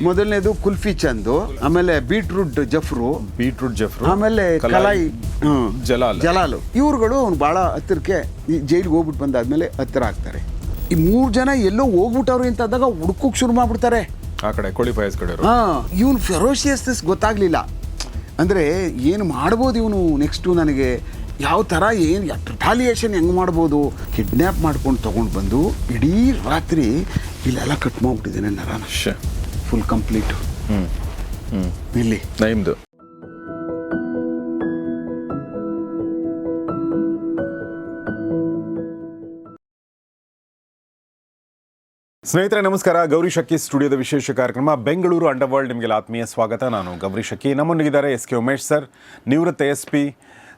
ಮೊದಲನೇದು ಕುಲ್ಫಿ ಚಂದು, ಆಮೇಲೆ ಬೀಟ್ರೂಟ್ ಜಫ್ರು, ಆಮೇಲೆ ಕಲಾಯಿ ಜಲಾಲು. ಇವ್ರುಗಳು ಭಾಳ ಹತ್ತಿರಕ್ಕೆ ಜೈಲಿಗೆ ಹೋಗ್ಬಿಟ್ಟು ಬಂದಾದ್ಮೇಲೆ ಹತ್ತಿರ ಆಗ್ತಾರೆ. ಈ 3 ಜನ ಎಲ್ಲೋ ಹೋಗ್ಬಿಟ್ಟವ್ರು ಅಂತಾದಾಗ ಹುಡುಕೋಕ್ ಶುರು ಮಾಡ್ಬಿಡ್ತಾರೆ. ಆ ಕಡೆ ಕೋಳಿ ಫಯಾಜ್ ಕಡೆ ಇವನು ಫೆರೋಷಿಯಸ್ನೆಸ್ ಗೊತ್ತಾಗ್ಲಿಲ್ಲ. ಅಂದರೆ ಏನು ಮಾಡ್ಬೋದು ಇವನು ನೆಕ್ಸ್ಟು, ನನಗೆ ಯಾವ ಥರ ಏನು ರಿಟಾಲಿಯೇಷನ್ ಹೆಂಗೆ ಮಾಡ್ಬೋದು. ಕಿಡ್ನ್ಯಾಪ್ ಮಾಡ್ಕೊಂಡು ತೊಗೊಂಡು ಬಂದು ಇಡೀ ರಾತ್ರಿ ಇಲ್ಲೆಲ್ಲ ಕಟ್ ಮಾಡ್ಬಿಟ್ಟಿದ್ದೇನೆ ನರಾನ ಫುಲ್ ಕಂಪ್ಲೀಟ್. ಇಲ್ಲಿ ನೈಮ್ದು ಸ್ನೇಹಿತರೆ ನಮಸ್ಕಾರ. ಗೌರಿ ಶಕ್ಕಿ ಸ್ಟುಡಿಯೋದ ವಿಶೇಷ ಕಾರ್ಯಕ್ರಮ ಬೆಂಗಳೂರು ಅಂಡರ್ ವರ್ಲ್ಡ್ ನಿಮಗೆಲ್ಲ ಆತ್ಮೀಯ ಸ್ವಾಗತ. ನಾನು ಗೌರಿ ಶಕ್ಕಿ. ನಮ್ಮೊಂದಿಗಿದ್ದಾರೆ ಎಸ್ ಕೆ ಉಮೇಶ್ ಸರ್, ನಿವೃತ್ತ SP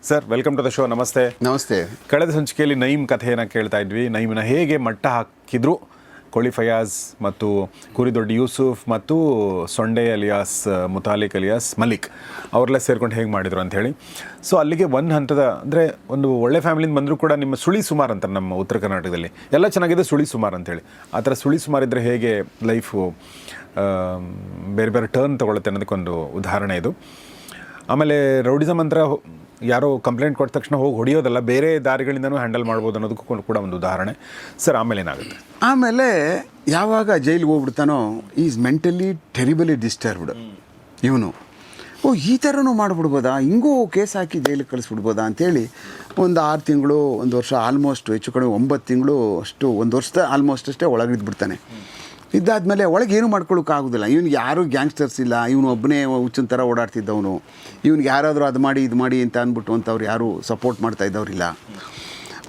sir. Welcome to the show. ನಮಸ್ತೆ. ನಮಸ್ತೆ. ಕಳೆದ ಸಂಚಿಕೆಯಲ್ಲಿ ನೈಮ್ ಕಥೆಯನ್ನು ಕೇಳ್ತಾ ಇದ್ವಿ. ನೈಮ್ನ ಹೇಗೆ ಮಟ್ಟ ಹಾಕಿದ್ರು ಕೋಳಿ ಫಯಾಜ್ ಮತ್ತು ಕುರಿದೊಡ್ಡಿ ಯೂಸುಫ್ ಮತ್ತು ಸೊಂಡೆ ಅಲಿಯಾಸ್ ಮುತಾಲಿಕ್ ಅಲಿಯಾಸ್ ಮಲಿಕ್ ಅವರೆಲ್ಲ ಸೇರ್ಕೊಂಡು ಹೇಗೆ ಮಾಡಿದರು ಅಂಥೇಳಿ. ಸೊ ಅಲ್ಲಿಗೆ ಒಂದು ಹಂತದ ಅಂದರೆ ಒಂದು ಒಳ್ಳೆ ಫ್ಯಾಮಿಲಿಯಿಂದ ಬಂದರೂ ಕೂಡ ನಿಮ್ಮ ಸುಳಿ ಸುಮಾರು ಅಂತಾರೆ ನಮ್ಮ ಉತ್ತರ ಕರ್ನಾಟಕದಲ್ಲಿ. ಎಲ್ಲ ಚೆನ್ನಾಗಿದೆ, ಸುಳಿ ಸುಮಾರು ಅಂಥೇಳಿ. ಆ ಥರ ಸುಳಿ ಸುಮಾರಿದ್ದರೆ ಹೇಗೆ ಲೈಫು ಬೇರೆ ಬೇರೆ ಟರ್ನ್ ತೊಗೊಳುತ್ತೆ ಅನ್ನೋದಕ್ಕೊಂದು ಉದಾಹರಣೆ ಇದು. ಆಮೇಲೆ ರೌಡಿಸಮ್ ಅಂತ ಯಾರೋ ಕಂಪ್ಲೇಂಟ್ ಕೊಟ್ಟ ತಕ್ಷಣ ಹೋಗಿ ಹೊಡೆಯೋದಲ್ಲ, ಬೇರೆ ದಾರಿಗಳಿಂದನೂ ಹ್ಯಾಂಡಲ್ ಮಾಡ್ಬೋದು ಅನ್ನೋದಕ್ಕೂ ಕೂಡ ಒಂದು ಉದಾಹರಣೆ. ಸರ್ ಆಮೇಲೆ ಏನಾಗುತ್ತೆ? ಆಮೇಲೆ ಯಾವಾಗ ಜೈಲಿಗೆ ಹೋಗ್ಬಿಡ್ತಾನೋ ಈಸ್ ಮೆಂಟಲಿ ಟೆರಿಬಲಿ ಡಿಸ್ಟರ್ಬ್ಡ್ ಇವನು. ಈ ಥರನೂ ಮಾಡಿಬಿಡ್ಬೋದಾ, ಹಿಂಗೂ ಕೇಸ್ ಹಾಕಿ ಜೈಲಿಗೆ ಕಳಿಸ್ಬಿಡ್ಬೋದಾ ಅಂಥೇಳಿ ಒಂದು 6 ತಿಂಗಳು 1 ವರ್ಷ ಆಲ್ಮೋಸ್ಟ್ ಹೆಚ್ಚು ಕಡೆ 9 ತಿಂಗಳು ಅಷ್ಟು, 1 ವರ್ಷದ ಆಲ್ಮೋಸ್ಟ್ ಅಷ್ಟೇ ಒಳಗಿದ್ಬಿಡ್ತಾನೆ. ಇದ್ದಾದಮೇಲೆ ಒಳಗೆ ಏನೂ ಮಾಡ್ಕೊಳ್ಳೋಕ್ಕಾಗೋದಿಲ್ಲ. ಇವ್ನಿಗೆ ಯಾರೂ ಗ್ಯಾಂಗ್ಸ್ಟರ್ಸ್ ಇಲ್ಲ, ಇವನು ಒಬ್ಬನೇ ಹುಚ್ಚಿನ ಥರ ಓಡಾಡ್ತಿದ್ದವನು. ಇವ್ನಿಗೆ ಯಾರಾದರೂ ಅದು ಮಾಡಿ ಇದು ಮಾಡಿ ಅಂತ ಅಂದ್ಬಿಟ್ಟು ಅಂತವ್ರು ಯಾರೂ ಸಪೋರ್ಟ್ ಮಾಡ್ತಾ ಇದ್ದವ್ರಿಲ್ಲ.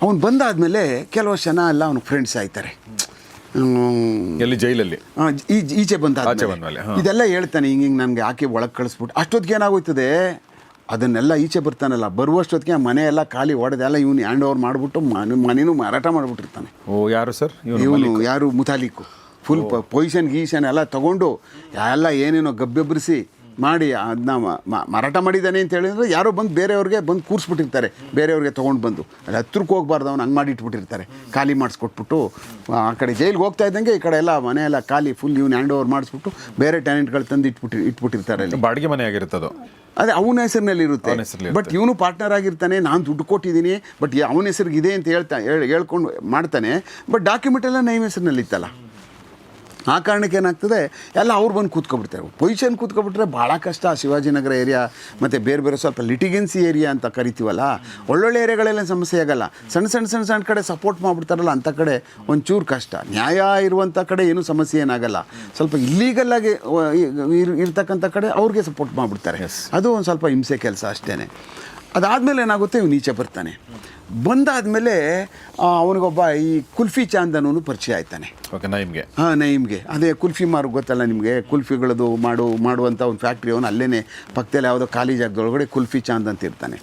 ಅವ್ನು ಬಂದಾದಮೇಲೆ ಕೆಲವಷ್ಟು ಜನ ಎಲ್ಲ ಅವ್ನ ಫ್ರೆಂಡ್ಸ್ ಆಯ್ತಾರೆ. ಎಲ್ಲಿ ಜೈಲಲ್ಲಿ ಈಚೆ ಬಂದಾದ್ಮೇಲೆ ಇದೆಲ್ಲ ಹೇಳ್ತಾನೆ, ಹಿಂಗೆ ನನಗೆ ಹಾಕಿ ಒಳಗೆ ಕಳಿಸ್ಬಿಟ್ಟು. ಅಷ್ಟೊತ್ತಿಗೆ ಏನಾಗೋಯ್ತದೆ, ಅದನ್ನೆಲ್ಲ ಈಚೆ ಬರ್ತಾನಲ್ಲ, ಬರುವಷ್ಟೊತ್ತಿಗೆ ಮನೆ ಎಲ್ಲ ಖಾಲಿ ಹೊಡೆದೆಲ್ಲ ಇವನು ಹ್ಯಾಂಡ್ ಓವರ್ ಮಾಡಿಬಿಟ್ಟು ಮನೇನೂ ಮಾರಾಟ ಮಾಡಿಬಿಟ್ಟಿರ್ತಾನೆ. ಯಾರು ಸರ್? ಇವನು ಯಾರು ಮುತಾಲಿಕ್ಕು. ಫುಲ್ ಪೊಸಿಷನ್ ಎಲ್ಲ ತೊಗೊಂಡು ಎಲ್ಲ ಏನೇನೋ ಗಬ್ಬೆಬ್ಬರಿಸಿ ಮಾಡಿ ಅದನ್ನ ಮಾರಾಟ ಮಾಡಿದ್ದಾನೆ ಅಂತ ಹೇಳಿದ್ರೆ ಯಾರೋ ಬಂದು ಬೇರೆಯವ್ರಿಗೆ ಬಂದು ಕೂರಿಸ್ಬಿಟ್ಟಿರ್ತಾರೆ. ಬೇರೆಯವ್ರಿಗೆ ತೊಗೊಂಡು ಬಂದು ಅಲ್ಲಿ ಹತ್ರಕ್ಕೆ ಹೋಗ್ಬಾರ್ದು ಅವ್ನು ಹಂಗೆ ಮಾಡಿ ಇಟ್ಬಿಟ್ಟಿರ್ತಾರೆ. ಖಾಲಿ ಮಾಡಿಸ್ಕೊಟ್ಬಿಟ್ಟು ಆ ಕಡೆ ಜೈಲಿಗೆ ಹೋಗ್ತಾ ಇದ್ದಂಗೆ ಈ ಕಡೆ ಎಲ್ಲ ಮನೆ ಎಲ್ಲ ಖಾಲಿ ಫುಲ್ ಇವ್ನು ಹ್ಯಾಂಡ್ ಓವರ್ ಮಾಡಿಸ್ಬಿಟ್ಟು ಬೇರೆ ಟ್ಯಾಲೆಂಟ್ಗಳು ತಂದು ಇಟ್ಬಿಟ್ಟಿರ್ತಾರೆ. ಅಲ್ಲಿ ಬಾಡಿಗೆ ಮನೆ ಆಗಿರ್ತದೋ, ಅದೇ ಅವನ ಹೆಸರಿನಲ್ಲಿ ಇರುತ್ತೆ. ಬಟ್ ಇವನು ಪಾರ್ಟ್ನರ್ ಆಗಿರ್ತಾನೆ, ನಾನು ದುಡ್ಡು ಕೊಟ್ಟಿದ್ದೀನಿ ಬಟ್ ಅವನ ಹೆಸರಿಗೆ ಇದೆ ಅಂತ ಹೇಳ್ಕೊಂಡು ಮಾಡ್ತಾನೆ. ಬಟ್ ಡಾಕ್ಯುಮೆಂಟ್ ಎಲ್ಲ ನೈಮ್ ಹೆಸರಿನಲ್ಲಿ ಇತ್ತಲ್ಲ, ಆ ಕಾರಣಕ್ಕೆ ಏನಾಗ್ತದೆ ಎಲ್ಲ ಅವ್ರು ಬಂದು ಕೂತ್ಕೊಬಿಡ್ತಾರೆ. ಪೊಸಿಷನ್ ಕೂತ್ಕೊಬಿಟ್ರೆ ಭಾಳ ಕಷ್ಟ. ಶಿವಾಜಿನಗರ ಏರಿಯಾ ಮತ್ತು ಬೇರೆ ಬೇರೆ ಸ್ವಲ್ಪ ಲಿಟಿಗೆನ್ಸಿ ಏರಿಯಾ ಅಂತ ಕರಿತೀವಲ್ಲ, ಒಳ್ಳೊಳ್ಳೆ ಏರಿಯಾಗಳೆಲ್ಲ ಸಮಸ್ಯೆ ಆಗಲ್ಲ. ಸಣ್ಣ ಕಡೆ ಸಪೋರ್ಟ್ ಮಾಡಿಬಿಡ್ತಾರಲ್ಲ, ಅಂಥ ಕಡೆ ಒಂಚೂರು ಕಷ್ಟ. ನ್ಯಾಯ ಇರುವಂಥ ಕಡೆ ಏನೂ ಸಮಸ್ಯೆ ಏನಾಗಲ್ಲ. ಸ್ವಲ್ಪ ಇಲ್ಲೀಗಲ್ಲಾಗಿ ಇರ್ತಕ್ಕಂಥ ಕಡೆ ಅವ್ರಿಗೆ ಸಪೋರ್ಟ್ ಮಾಡಿಬಿಡ್ತಾರೆ. ಅದು ಒಂದು ಸ್ವಲ್ಪ ಹಿಂಸೆ ಕೆಲಸ ಅಷ್ಟೇ. ಅದಾದಮೇಲೆ ಏನಾಗುತ್ತೆ, ಇವ್ನು ಈಚೆ ಬರ್ತಾನೆ. ಬಂದಾದಮೇಲೆ ಅವನಿಗೊಬ್ಬ ಈ ಕುಲ್ಫಿ ಚಾಂದ್ ಅನ್ನೋನು ಪರಿಚಯ ಆಯ್ತಾನೆ. ನೈಮ್ಗೆ ಅದೇ ಕುಲ್ಫಿ ಮಾರು ಗೊತ್ತಲ್ಲ ನಿಮಗೆ, ಕುಲ್ಫಿಗಳದು ಮಾಡುವಂಥ ಒಂದು ಫ್ಯಾಕ್ಟ್ರಿ. ಅವನು ಅಲ್ಲೇ ಪಕ್ಕದಲ್ಲಿ ಯಾವುದೋ ಖಾಲಿ ಜಾಗದೊಳಗಡೆ ಕುಲ್ಫಿ ಚಾಂದ್ ಅಂತ ಇರ್ತಾನೆ.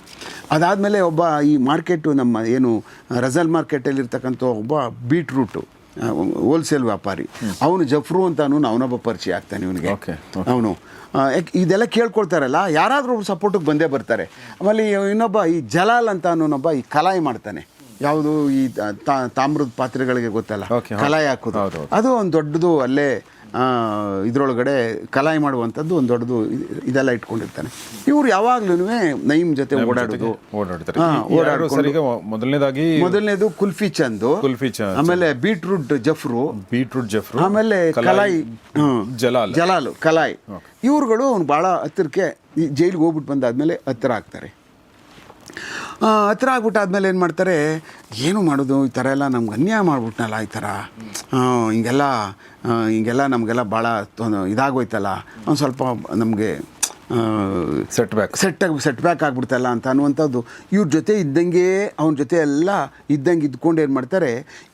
ಅದಾದಮೇಲೆ ಒಬ್ಬ ಈ ಮಾರ್ಕೆಟು ನಮ್ಮ ಏನು ರಜಲ್ ಮಾರ್ಕೆಟಲ್ಲಿರ್ತಕ್ಕಂಥ ಒಬ್ಬ ಬೀಟ್ರೂಟು ಹೋಲ್ಸೇಲ್ ವ್ಯಾಪಾರಿ, ಅವನು ಜಫ್ರು ಅಂತ ಅವನೊಬ್ಬ ಪರಿಚಯ ಆಗ್ತಾನೆ ಇವನಿಗೆ. ಅವನು ಇದೆಲ್ಲ ಕೇಳ್ಕೊಳ್ತಾರಲ್ಲ, ಯಾರಾದರೂ ಒಬ್ಬರು ಸಪೋರ್ಟಿಗೆ ಬಂದೇ ಬರ್ತಾರೆ. ಆಮೇಲೆ ಇನ್ನೊಬ್ಬ ಈ ಜಲಾಲ್ ಅಂತ ಅನ್ನೋನೊಬ್ಬ ಈ ಕಲಾಯಿ ಮಾಡ್ತಾನೆ. ಯಾವುದು ಈ ತಾಮ್ರದ ಪಾತ್ರೆಗಳಿಗೆ ಗೊತ್ತಲ್ಲ, ಕಲಾಯಿ ಹಾಕೋದು. ಅದು ಒಂದು ದೊಡ್ಡದು ಅಲ್ಲೇ ಇದರೊಳಗಡೆ ಕಲಾಯಿ ಮಾಡುವಂಥದ್ದು ಒಂದು ದೊಡ್ಡದು ಇದೆಲ್ಲ ಇಟ್ಕೊಂಡಿರ್ತಾನೆ. ಇವ್ರು ಯಾವಾಗ್ಲೂ ನೈಮ್ ಜೊತೆ ಮೊದಲನೇದು ಕುಲ್ಫಿ ಚಂದು, ಆಮೇಲೆ ಬೀಟ್ರೂಟ್ ಜಫ್ರು, ಆಮೇಲೆ ಕಲಾಯಿ ಜಲಾಲು ಕಲಾಯಿ. ಇವ್ರುಗಳು ಅವ್ನು ಭಾಳ ಹತ್ತಿರಕ್ಕೆ ಜೈಲಿಗೆ ಹೋಗ್ಬಿಟ್ಟು ಬಂದಾದ್ಮೇಲೆ ಹತ್ತಿರ ಆಗ್ತಾರೆ. ಹತ್ತಿರ ಆಗ್ಬಿಟ್ಟಾದ್ಮೇಲೆ ಏನು ಮಾಡ್ತಾರೆ, ಏನು ಮಾಡೋದು, ಈ ಥರ ಎಲ್ಲ ನಮ್ಗೆ ಅನ್ಯಾಯ ಮಾಡ್ಬಿಟ್ನಲ್ಲ, ಈ ಥರ ಹಿಂಗೆಲ್ಲ ನಮಗೆಲ್ಲ ಭಾಳ ಇದಾಗೋಯ್ತಲ್ಲ, ಒಂದು ಸ್ವಲ್ಪ ನಮಗೆ ಸೆಟ್ ಬ್ಯಾಕ್ ಆಗ್ಬಿಡ್ತಲ್ಲ ಅಂತ ಅನ್ನುವಂಥದ್ದು. ಇವ್ರ ಜೊತೆ ಇದ್ದಂಗೆ ಅವನ ಜೊತೆ ಎಲ್ಲ ಇದ್ದಂಗೆ ಇದ್ಕೊಂಡು ಏನು ಮಾಡ್ತಾರೆ,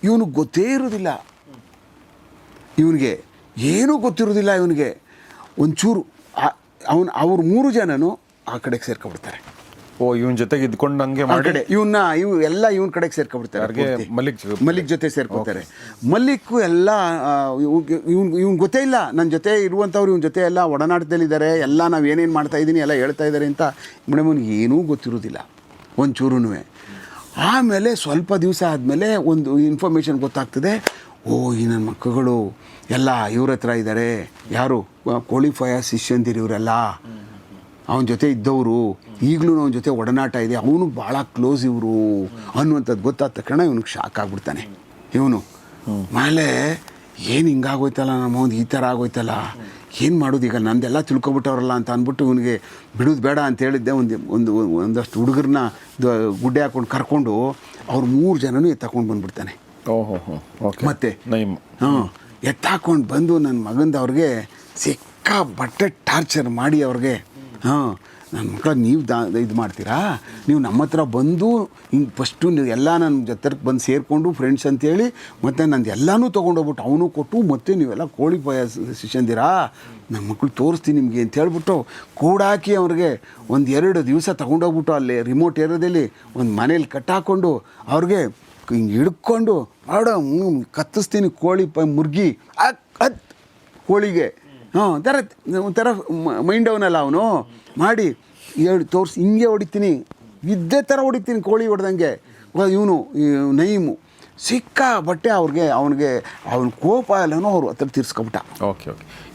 ಇವನಿಗೆ ಗೊತ್ತೇ ಇರೋದಿಲ್ಲ, ಇವನಿಗೆ ಏನೂ ಗೊತ್ತಿರೋದಿಲ್ಲ. ಇವನಿಗೆ ಒಂಚೂರು ಅವ್ರು 3 ಜನನು ಆ ಕಡೆಗೆ ಸೇರ್ಕೊಬಿಡ್ತಾರೆ. ಇವನ್ ಜೊತೆಗೆ ಇದ್ಕೊಂಡಂಗೆ ಇವನ್ ಕಡೆಗೆ ಸೇರ್ಕೊಬಿಡ್ತಾರೆ. ಮಲ್ಲಿಕ್ ಜೊತೆ ಸೇರ್ಕೊತಾರೆ. ಮಲ್ಲಿಕ್ಕು ಎಲ್ಲ ಇವ್ನು ಗೊತ್ತೇ ಇಲ್ಲ, ನನ್ನ ಜೊತೆ ಇರುವಂಥವ್ರು ಇವನ ಜೊತೆ ಎಲ್ಲ ಒಡನಾಟದಲ್ಲಿದ್ದಾರೆ, ಎಲ್ಲ ನಾವು ಏನೇನು ಮಾಡ್ತಾ ಇದ್ದೀನಿ ಎಲ್ಲ ಹೇಳ್ತಾ ಇದ್ದಾರೆ ಅಂತ ಮೇಡಮ್ ಏನೂ ಗೊತ್ತಿರೋದಿಲ್ಲ ಒಂಚೂರೂ. ಆಮೇಲೆ ಸ್ವಲ್ಪ ದಿವಸ ಆದಮೇಲೆ ಒಂದು ಇನ್ಫಾರ್ಮೇಷನ್ ಗೊತ್ತಾಗ್ತದೆ, ಈ ನನ್ನ ಮಕ್ಕಳು ಎಲ್ಲ ಇವ್ರ ಹತ್ರ ಇದ್ದಾರೆ, ಯಾರು ಕೋಳಿ ಫಯಾಜ್ ಶಿಷ್ಯಂದಿರು ಇವರೆಲ್ಲ, ಅವನ ಜೊತೆ ಇದ್ದವರು, ಈಗಲೂ ಅವನ ಜೊತೆ ಒಡನಾಟ ಇದೆ, ಅವನು ಭಾಳ ಕ್ಲೋಸ್ ಇವರು ಅನ್ನುವಂಥದ್ದು ಗೊತ್ತಾದ ತಕ್ಷಣ ಇವನಿಗೆ ಶಾಕ್ ಆಗಿಬಿಡ್ತಾನೆ. ಇವನು ಆಮೇಲೆ ಏನು ಹಿಂಗಾಗೋಯ್ತಲ್ಲ, ನಮ್ಮ ಒಂದು ಈ ಥರ ಆಗೋಯ್ತಲ್ಲ, ಏನು ಮಾಡೋದು ಈಗ, ನಂದೆಲ್ಲ ತಿಳ್ಕೊಬಿಟ್ಟವ್ರಲ್ಲ ಅಂತ ಅಂದ್ಬಿಟ್ಟು ಇವನಿಗೆ ಬಿಡೋದು ಬೇಡ ಅಂತ ಹೇಳಿದ್ದೆ. ಒಂದಷ್ಟು ಹುಡುಗರನ್ನ ಗುಡ್ಡೆ ಹಾಕ್ಕೊಂಡು ಕರ್ಕೊಂಡು ಅವ್ರು 3 ಜನನೂ ಎತ್ತಾಕೊಂಡು ಬಂದುಬಿಡ್ತಾನೆ. ಮತ್ತೆ ಎತ್ತಾಕೊಂಡು ಬಂದು ನನ್ನ ಮಗಂದು ಅವ್ರಿಗೆ ಸಿಕ್ಕಾಪಟ್ಟೆ ಟಾರ್ಚರ್ ಮಾಡಿ ಅವ್ರಿಗೆ, ನನ್ನ ಮಕ್ಕಳ ನೀವು ಇದು ಮಾಡ್ತೀರಾ, ನೀವು ನಮ್ಮ ಹತ್ರ ಬಂದು ಹಿಂಗೆ ಫಸ್ಟು ಎಲ್ಲ ನನ್ನ ಜೊತೆಗೆ ಬಂದು ಸೇರಿಕೊಂಡು ಫ್ರೆಂಡ್ಸ್ ಅಂತೇಳಿ ಮತ್ತು ನಂದು ಎಲ್ಲನೂ ತೊಗೊಂಡೋಗ್ಬಿಟ್ಟು ಅವನು ಕೊಟ್ಟು ಮತ್ತು ನೀವೆಲ್ಲ ಕೋಳಿ ಫಯಾಜ್ ಶಿಷ್ಯಂದಿರಾ, ನನ್ನ ಮಕ್ಕಳು ತೋರಿಸ್ತೀನಿ ನಿಮಗೆ ಅಂತ ಹೇಳ್ಬಿಟ್ಟು ಕೂಡಾಕಿ ಅವ್ರಿಗೆ 1-2 ದಿವಸ ತೊಗೊಂಡೋಗ್ಬಿಟ್ಟು ಅಲ್ಲಿ ರಿಮೋಟ್ ಏರಿಯಾದಲ್ಲಿ ಒಂದು ಮನೇಲಿ ಕಟ್ಟಾಕೊಂಡು ಅವ್ರಿಗೆ ಹಿಂಗೆ ಹಿಡ್ಕೊಂಡು ಮಾಡೋ ಕತ್ತಿಸ್ತೀನಿ ಕೋಳಿ ಮುರ್ಗಿ ಕೋಳಿಗೆ ಒಂಥರ ಮೈಂಡ್ ಅವನಲ್ಲ ಅವನು ಮಾಡಿ ತೋರಿಸಿ ಹಿಂಗೆ ಹೊಡಿತೀನಿ, ಇದ್ದೇ ಥರ ಹೊಡಿತೀನಿ ಕೋಳಿ ಹೊಡೆದಂಗೆ. ಇವನು ನಯೀಮು ಸಿಕ್ಕಾಬಟ್ಟೆ ಅವನಿಗೆ ಅವನ ಕೋಪ ಎಲ್ಲನೂ ಅವ್ರು ಹತ್ರ ತೀರ್ಸ್ಕೊಬಿಟ್ಟ. ಓಕೆ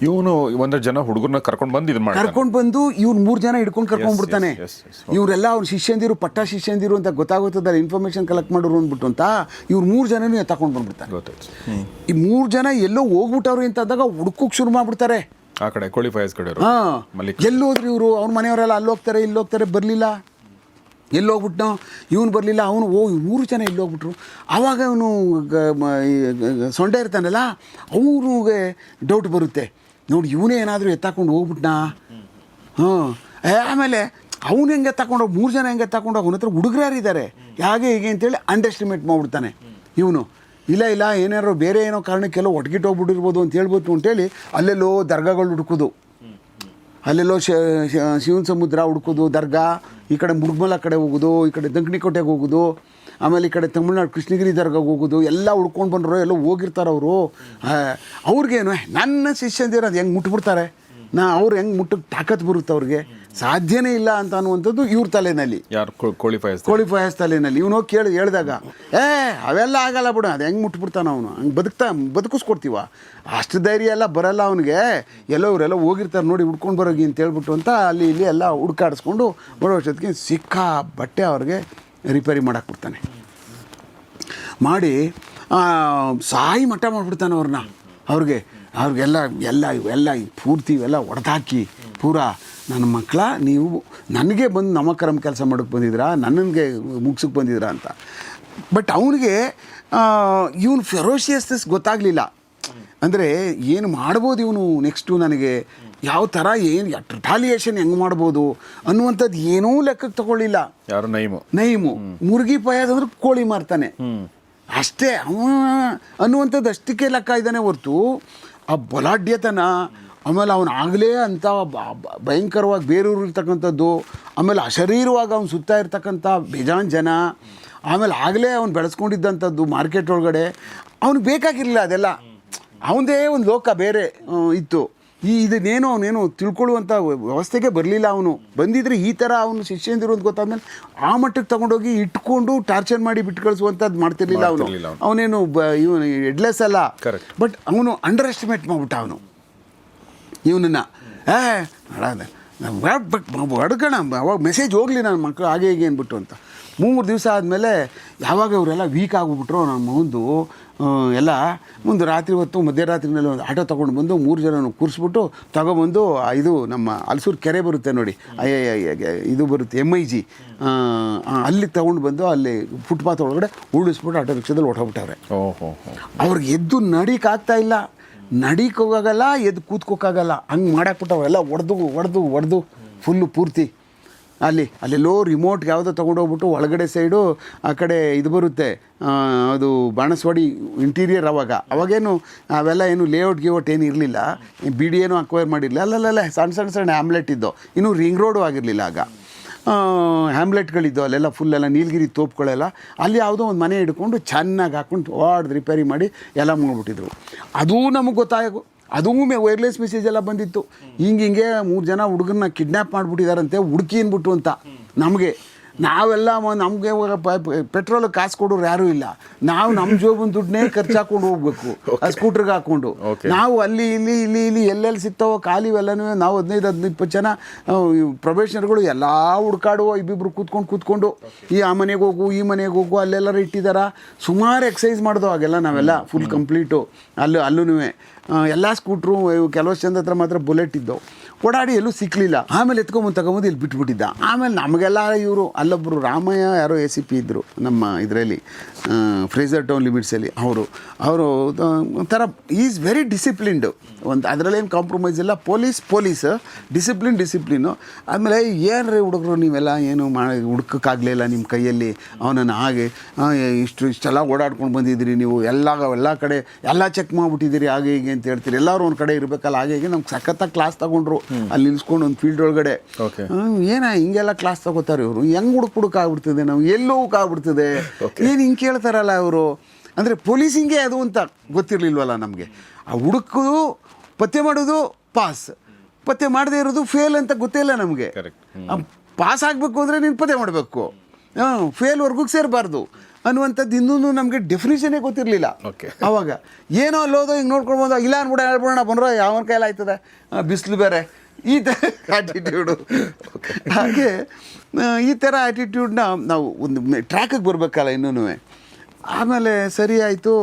ಇವನು 100 ಜನ ಹುಡುಗರನ್ನ ಕರ್ಕೊಂಡು ಬಂದು ಇವ್ರು 3 ಜನ ಹಿಡ್ಕೊಂಡು ಕರ್ಕೊಂಡ್ಬಿಡ್ತಾನೆ. ಇವರೆಲ್ಲ ಅವ್ನ ಶಿಷ್ಯಂದಿರು, ಪಟ್ಟ ಶಿಷ್ಯಂದಿರು ಅಂತ ಗೊತ್ತಾಗುತ್ತದಲ್ಲ, ಇನ್ಫಾರ್ಮೇಷನ್ ಕಲೆಕ್ಟ್ ಮಾಡೋರು ಅಂದ್ಬಿಟ್ಟು ಅಂತ ಇವ್ರು 3 ಜನನೂ ಎತ್ತಾಕೊಂಡು ಬಂದ್ಬಿಡ್ತಾರೆ. ಈ 3 ಜನ ಎಲ್ಲೋ ಹೋಗ್ಬಿಟ್ಟವ್ರು ಅಂತ ಅಂದಾಗ ಹುಡುಕೋಕೆ ಶುರು ಮಾಡ್ಬಿಡ್ತಾರೆ. ಆ ಕಡೆ ಕೋಳಿ ಫಯಾಜ್ ಕಡೆ ಎಲ್ಲೋದ್ರಿ ಇವರು, ಅವ್ರ ಮನೆಯವರೆಲ್ಲ ಅಲ್ಲೋಗ್ತಾರೆ ಇಲ್ಲೋಗ್ತಾರೆ, ಬರಲಿಲ್ಲ, ಎಲ್ಲೋಗ್ಬಿಟ್ನೋ ಇವನು ಬರಲಿಲ್ಲ, ಅವನು 3 ಜನ ಎಲ್ಲೋಗ್ಬಿಟ್ರು. ಆವಾಗ ಅವನು ಸೊಂಡೆ ಇರ್ತಾನಲ್ಲ, ಅವ್ರಿಗೆ ಡೌಟ್ ಬರುತ್ತೆ, ನೋಡಿ ಇವನೇ ಏನಾದರೂ ಎತ್ತಾಕೊಂಡು ಹೋಗ್ಬಿಟ್ನಾ. ಆಮೇಲೆ ಅವನು ಹೆಂಗೆ ಎತ್ತಾಕೊಂಡೋಗಿ 3 ಜನ ಹೆಂಗೆ ಎತ್ತಾಕೊಂಡು ಅವನ ಹತ್ರ ಹುಡುಗರು ಯಾರಿದ್ದಾರೆ ಹಾಗೆ ಹೀಗೆ ಅಂತೇಳಿ ಅಂಡರ್ಎಸ್ಟಿಮೇಟ್ ಮಾಡಿಬಿಡ್ತಾನೆ ಇವನು. ಇಲ್ಲ ಏನಾರು ಬೇರೆ ಏನೋ ಕಾರಣಕ್ಕೆಲ್ಲೋ ಒಟ್ಗಿಟ್ಟು ಹೋಗ್ಬಿಟ್ಟಿರ್ಬೋದು ಅಂತ ಹೇಳ್ಬೋದು ಅಂತೇಳಿ ಅಲ್ಲೆಲ್ಲೋ ದರ್ಗಾಗಳು ಹುಡುಕೋದು, ಅಲ್ಲೆಲ್ಲೋ ಶಿವನ ಸಮುದ್ರ ಹುಡುಕೋದು, ದರ್ಗಾ, ಈ ಕಡೆ ಮುಡುಗಮಲ ಕಡೆ ಹೋಗೋದು, ಈ ಕಡೆ ದಂಕಣಿಕೋಟೆಗೆ ಹೋಗೋದು, ಆಮೇಲೆ ಈ ಕಡೆ ತಮಿಳ್ನಾಡು ಕೃಷ್ಣಗಿರಿ ದರ್ಗಾಗೆ ಹೋಗೋದು, ಎಲ್ಲ ಹುಡ್ಕೊಂಡು ಬಂದರು, ಎಲ್ಲೋ ಹೋಗಿರ್ತಾರೆ ಅವರು. ಅವ್ರಿಗೇನು ನನ್ನ ಶಿಷ್ಯಂದಿರು ಅದು ಹೆಂಗೆ ಮುಟ್ಬಿಡ್ತಾರೆ, ಅವ್ರು ಹೆಂಗೆ ಮುಟ್ಟಕ್ಕೆ ತಾಕತ್ತು ಬರುತ್ತೆ ಅವ್ರಿಗೆ, ಸಾಧ್ಯನೇ ಇಲ್ಲ ಅಂತ ಅನ್ನುವಂಥದ್ದು ಇವ್ರ ತಲೆಯಲ್ಲಿ, ಯಾರು ಕೋಳಿ ಫಯಾಜ್ ತಲೆಯಲ್ಲಿ. ಇವನು ಹೇಳಿದಾಗ ಅವೆಲ್ಲ ಆಗಲ್ಲ ಬಿಡು, ಅದು ಹೆಂಗೆ ಮುಟ್ಬಿಡ್ತಾನೆ ಅವನು, ಹಂಗೆ ಬದುಕಿಸ್ಕೊಡ್ತೀವ, ಅಷ್ಟು ಧೈರ್ಯ ಎಲ್ಲ ಬರಲ್ಲ ಅವನಿಗೆ, ಇವರೆಲ್ಲ ಹೋಗಿರ್ತಾರೆ ನೋಡಿ ಹುಡ್ಕೊಂಡು ಬರೋಗಿ ಅಂತ ಹೇಳ್ಬಿಟ್ಟು ಅಂತ ಅಲ್ಲಿ ಇಲ್ಲಿ ಎಲ್ಲ ಹುಡ್ಕಾಡಿಸ್ಕೊಂಡು ಬರೋ ಅಷ್ಟೊತ್ತಿಗೆ ಸಿಕ್ಕಾಬಟ್ಟೆ ಅವ್ರಿಗೆ ರಿಪೇರಿ ಮಾಡಾಕ್ಬಿಡ್ತಾನೆ. ಮಾಡಿ ಸಾಯಿ ಮಟ್ಟ ಮಾಡಿಬಿಡ್ತಾನೆ ಅವ್ರನ್ನ. ಇವೆಲ್ಲ ಪೂರ್ತಿ ಇವೆಲ್ಲ ಹೊಡೆದಾಕಿ ಪೂರಾ, ನನ್ನ ಮಕ್ಕಳ ನೀವು ನನಗೆ ಬಂದು ನಮಕರಂ ಕೆಲಸ ಮಾಡೋಕ್ಕೆ ಬಂದಿದ್ದೀರಾ, ನನಗೆ ಮುಗ್ಸಕ್ಕೆ ಬಂದಿದ್ದೀರಾ ಅಂತ. ಬಟ್ ಅವನಿಗೆ ಇವನು ಫೆರೋಷಿಯಸ್ನೆಸ್ ಗೊತ್ತಾಗಲಿಲ್ಲ. ಅಂದರೆ ಏನು ಮಾಡ್ಬೋದು ಇವನು ನೆಕ್ಸ್ಟು, ನನಗೆ ಯಾವ ಥರ ಏನು ರಿಟಾಲಿಯೇಷನ್ ಹೆಂಗೆ ಮಾಡ್ಬೋದು ಅನ್ನುವಂಥದ್ದು ಏನೂ ಲೆಕ್ಕಕ್ಕೆ ತಗೊಳ್ಳಿಲ್ಲ. ಯಾರು ನಯೀಮು ಮುರ್ಗಿ ಫಯಾಜ್ ಅಂದ್ರೆ ಕೋಳಿ ಮಾರ್ತಾನೆ ಅಷ್ಟೇ ಅನ್ನುವಂಥದ್ದು ಅಷ್ಟಕ್ಕೆ ಲೆಕ್ಕ ಇದ್ದಾನೆ ಹೊರ್ತು ಆ ಬಲಾಢ್ಯತನ, ಆಮೇಲೆ ಅವನು ಆಗಲೇ ಅಂತ ಭಯಂಕರವಾಗಿ ಬೇರೂರು ಇರ್ತಕ್ಕಂಥದ್ದು, ಆಮೇಲೆ ಅಶರೀರವಾಗಿ ಅವ್ನು ಸುತ್ತ ಇರ್ತಕ್ಕಂಥ ಬೇಜಾನ್ ಜನ, ಆಮೇಲೆ ಆಗಲೇ ಅವ್ನು ಬೆಳೆಸ್ಕೊಂಡಿದ್ದಂಥದ್ದು ಮಾರ್ಕೆಟ್ ಒಳಗಡೆ ಅವ್ನಿಗೆ ಬೇಕಾಗಿರಲಿಲ್ಲ ಅದೆಲ್ಲ, ಅವನದೇ ಒಂದು ಲೋಕ ಬೇರೆ ಇತ್ತು. ಅವನೇನು ತಿಳ್ಕೊಳ್ಳುವಂಥ ವ್ಯವಸ್ಥೆಗೆ ಬರಲಿಲ್ಲ. ಅವನು ಬಂದಿದ್ರೆ ಈ ಥರ ಅವನು ಶಿಷ್ಯಂದಿರು ಅಂತ ಗೊತ್ತಾದ್ಮೇಲೆ ಆ ಮಟ್ಟಕ್ಕೆ ತೊಗೊಂಡೋಗಿ ಇಟ್ಕೊಂಡು ಟಾರ್ಚರ್ ಮಾಡಿ ಬಿಟ್ಟು ಕಳಿಸುವಂಥದ್ದು ಮಾಡ್ತಿರ್ಲಿಲ್ಲ ಅವನೇನು ಇವನು ಹೆಡ್ಲೆಸ್ ಅಲ್ಲ. ಬಟ್ ಅವನು ಅಂಡರ್ ಎಸ್ಟಿಮೇಟ್ ಮಾಡ್ಬಿಟ್ಟ ಅವನು ಇವನನ್ನು. ಹೊಡ್ಕೋಣ ಅವಾಗ ಮೆಸೇಜ್ ಹೋಗಲಿ ನನ್ನ ಮಕ್ಕಳು ಹಾಗೆ ಹೀಗೆ ಅಂದ್ಬಿಟ್ಟು ಅಂತ. 3 ದಿವಸ ಆದಮೇಲೆ ಯಾವಾಗ ಇವರೆಲ್ಲ ವೀಕ್ ಆಗಿಬಿಟ್ರು, ನನ್ನ ಮಗಂದು ಎಲ್ಲ ಮುಂದೆ ರಾತ್ರಿ ಹೊತ್ತು ಮಧ್ಯರಾತ್ರಿನಲ್ಲಿ ಒಂದು ಆಟೋ ತೊಗೊಂಡು ಬಂದು 3 ಜನನು ಕೂರಿಸ್ಬಿಟ್ಟು ತಗೊಬಂದು ಇದು ನಮ್ಮ ಹಲಸೂರು ಕೆರೆ ಬರುತ್ತೆ ನೋಡಿ, ಇದು ಬರುತ್ತೆ MIG, ಅಲ್ಲಿ ತೊಗೊಂಡು ಬಂದು ಅಲ್ಲಿ ಫುಟ್ಪಾತ್ ಒಳಗಡೆ ಉಳಿಸ್ಬಿಟ್ಟು ಆಟೋ ರಿಕ್ಷಾದಲ್ಲಿ ಹೊಟ್ಟೋಗ್ಬಿಟ್ಟವ್ರೆ. ಅವ್ರಿಗೆ ಎದ್ದು ನಡೀಕಾಗ್ತಾ ಇಲ್ಲ, ನಡೀಕೋಗಾಗಲ್ಲ, ಎದ್ದು ಕೂತ್ಕೋಕ್ಕಾಗಲ್ಲ, ಹಂಗೆ ಮಾಡಾಕ್ಬಿಟ್ಟವೆಲ್ಲ ಹೊಡೆದು ಫುಲ್ಲು ಪೂರ್ತಿ. ಅಲ್ಲೆಲ್ಲೋ ರಿಮೋಟ್ಗೆ ಯಾವುದೋ ತೊಗೊಂಡೋಗ್ಬಿಟ್ಟು ಒಳಗಡೆ ಸೈಡು ಆ ಕಡೆ ಇದು ಬರುತ್ತೆ, ಅದು ಬಾಣಸ್ವಾಡಿ ಇಂಟೀರಿಯರ್. ಅವಾಗೇನು ಅವೆಲ್ಲ ಏನು ಲೇಔಟ್ ಗಿಔಟ್ ಏನು ಇರಲಿಲ್ಲ, BD ಏನು ಅಕ್ವೈರ್ ಮಾಡಿರಲಿಲ್ಲ, ಅಲ್ಲಲ್ಲ ಸಣ್ಣ ಹ್ಯಾಮ್ಲೆಟ್ ಇದ್ದೋ, ಇನ್ನೂ ರಿಂಗ್ ರೋಡು ಆಗಿರಲಿಲ್ಲ ಆಗ, ಹ್ಯಾಮ್ಲೆಟ್ಗಳಿದ್ದೋ ಅಲ್ಲೆಲ್ಲ ಫುಲ್ಲೆಲ್ಲ ನೀಲಗಿರಿ ತೋಪ್ಗಳೆಲ್ಲ. ಅಲ್ಲಿ ಯಾವುದೋ ಒಂದು ಮನೆ ಹಿಡ್ಕೊಂಡು ಚೆನ್ನಾಗಿ ಹಾಕ್ಕೊಂಡು ರಿಪೇರಿ ಮಾಡಿ ಎಲ್ಲ ಮಾಡ್ಬಿಟ್ಟಿದ್ರು. ಅದೂ ನಮಗೆ ಅದೂ ವೈರ್ಲೆಸ್ ಮೆಸೇಜ್ ಎಲ್ಲ ಬಂದಿತ್ತು, ಹಿಂಗೆ 3 ಜನ ಹುಡುಗರನ್ನ ಕಿಡ್ನ್ಯಾಪ್ ಮಾಡಿಬಿಟ್ಟಿದಾರಂತೆ, ಹುಡುಕಿ ಅಂದ್ಬಿಟ್ಟು ಅಂತ ನಮಗೆ. ನಾವೆಲ್ಲ ನಮಗೆ ಪೆಟ್ರೋಲ್ ಕಾಸು ಕೊಡೋರು ಯಾರೂ ಇಲ್ಲ. ನಾವು ನಮ್ಮ ಜೋಬನ್ ದುಡ್ಡನ್ನೇ ಖರ್ಚು ಹಾಕೊಂಡು ಹೋಗ್ಬೇಕು ಆ ಸ್ಕೂಟ್ರಿಗೆ ಹಾಕ್ಕೊಂಡು. ನಾವು ಅಲ್ಲಿ ಇಲ್ಲಿ ಎಲ್ಲೆಲ್ಲಿ ಸಿಗ್ತಾವೋ ಖಾಲಿವೆಲ್ಲನೂ ನಾವು 15-20 ಜನ ಪ್ರೊಬೇಷನರ್ಗಳು ಎಲ್ಲ ಹುಡ್ಕಾಡುವ ಇಬ್ಬಿಬ್ರು ಕೂತ್ಕೊಂಡು ಆ ಮನೆಗೆ ಹೋಗು ಈ ಮನೆಗೆ ಹೋಗು ಅಲ್ಲೆಲ್ಲರೂ ಇಟ್ಟಿದ್ದಾರ. ಸುಮಾರು ಎಕ್ಸಸೈಸ್ ಮಾಡಿದೋ ಆಗೆಲ್ಲ ನಾವೆಲ್ಲ ಫುಲ್ ಕಂಪ್ಲೀಟು. ಅಲ್ಲೂ ಎಲ್ಲ ಸ್ಕೂಟ್ರು ಕೆಲವಷ್ಟು ಚಂದ ಹತ್ರ ಮಾತ್ರ ಬುಲೆಟ್ ಇದ್ದವು. ಓಡಾಡಿ ಎಲ್ಲೂ ಸಿಕ್ಕಲಿಲ್ಲ. ಆಮೇಲೆ ತಗೊಂಬಂದು ಇಲ್ಲಿ ಬಿಟ್ಬಿಟ್ಟಿದ್ದ. ಆಮೇಲೆ ನಮಗೆಲ್ಲ ಇವರು ಅಲ್ಲೊಬ್ಬರು ರಾಮಯ್ಯ ಯಾರೋ ACP ಇದ್ದರು ನಮ್ಮ ಇದರಲ್ಲಿ ಫ್ರೇಸರ್ ಟೌನ್ ಲಿಮಿಟ್ಸಲ್ಲಿ. ಅವರು ಒಂಥರ ಈಸ್ ವೆರಿ ಡಿಸಿಪ್ಲಿನ್ಡು. ಅದರಲ್ಲೇನು ಕಾಂಪ್ರಮೈಸ್ ಇಲ್ಲ. Police discipline. ಆಮೇಲೆ ಏನು ರೀ ಹುಡುಗರು ನೀವೆಲ್ಲ ಏನು ಹುಡ್ಕೋಕ್ಕಾಗಲಿಲ್ಲ ನಿಮ್ಮ ಕೈಯಲ್ಲಿ ಅವನನ್ನು ಹಾಗೆ ಇಷ್ಟೆಲ್ಲ ಓಡಾಡ್ಕೊಂಡು ಬಂದಿದ್ದೀರಿ ನೀವು ಎಲ್ಲ ಕಡೆ ಎಲ್ಲ ಚೆಕ್ ಮಾಡಿಬಿಟ್ಟಿದ್ದೀರಿ ಹಾಗೆ ಹೀಗೆ ಅಂತ ಹೇಳ್ತೀರಿ. ಎಲ್ಲರೂ ಒಂದು ಕಡೆ ಇರಬೇಕಲ್ಲ ಹಾಗೆ ಹೀಗೆ. ನಮ್ಗೆ ಸಖತ್ತಾಗಿ ಕ್ಲಾಸ್ ತಗೊಂಡ್ರು ಅಲ್ಲಿ ನಿಲ್ಸ್ಕೊಂಡು ಒಂದು ಫೀಲ್ಡ್ ಒಳಗಡೆ. ಹಿಂಗೆಲ್ಲ ಕ್ಲಾಸ್ ತಗೋತಾರೆ ಇವರು. ಹೆಂಗೆ ಹುಡುಕಾಗ್ಬಿಡ್ತದೆ, ನಾವು ಎಲ್ಲೋ ಆಗ್ಬಿಡ್ತದೆ. ಏನು ಹಿಂಗೆ ಕೇಳ್ತಾರಲ್ಲ ಅವರು. ಅಂದರೆ ಪೊಲೀಸಿಂಗೆ ಅದು ಅಂತ ಗೊತ್ತಿರಲಿಲ್ವಲ್ಲ ನಮಗೆ. ಆ ಹುಡುಕೋದು ಪತ್ತೆ ಮಾಡೋದು ಪಾಸ್, ಪತ್ತೆ ಮಾಡದೇ ಇರೋದು ಫೇಲ್ ಅಂತ ಗೊತ್ತೇ ಇಲ್ಲ ನಮಗೆ. ಪಾಸ್ ಆಗಬೇಕು ಅಂದರೆ ನೀನು ಪತ್ತೆ ಮಾಡಬೇಕು, ಫೇಲ್ವರೆಗೂ ಸೇರಬಾರ್ದು ಅನ್ನುವಂಥದ್ದು ಇನ್ನೂ ನಮಗೆ ಡೆಫಿನಿಷನೇ ಗೊತ್ತಿರಲಿಲ್ಲ ಆವಾಗ. ಏನೋ ಅಲ್ಲೋದು ಹಿಂಗೆ ನೋಡ್ಕೊಳ್ಬೋದು, ಇಲ್ಲ ಅನ್ಬಿಡ ಹೇಳ್ಬೋಣ ಬಂದ್ರೆ ಯಾವನ ಕೈಲಿ ಆಯ್ತದೆ, ಬಿಸಿಲು ಬೇರೆ, ಈ ಥರ ಆ್ಯಟಿಟ್ಯೂಡು. ಹಾಗೆ ಈ ಥರ ಆ್ಯಟಿಟ್ಯೂಡ್ನ ನಾವು ಒಂದು ಟ್ರ್ಯಾಕಿಗೆ ಬರಬೇಕಲ್ಲ ಇನ್ನೂ. ಆಮೇಲೆ ಸರಿ ಆಯಿತು,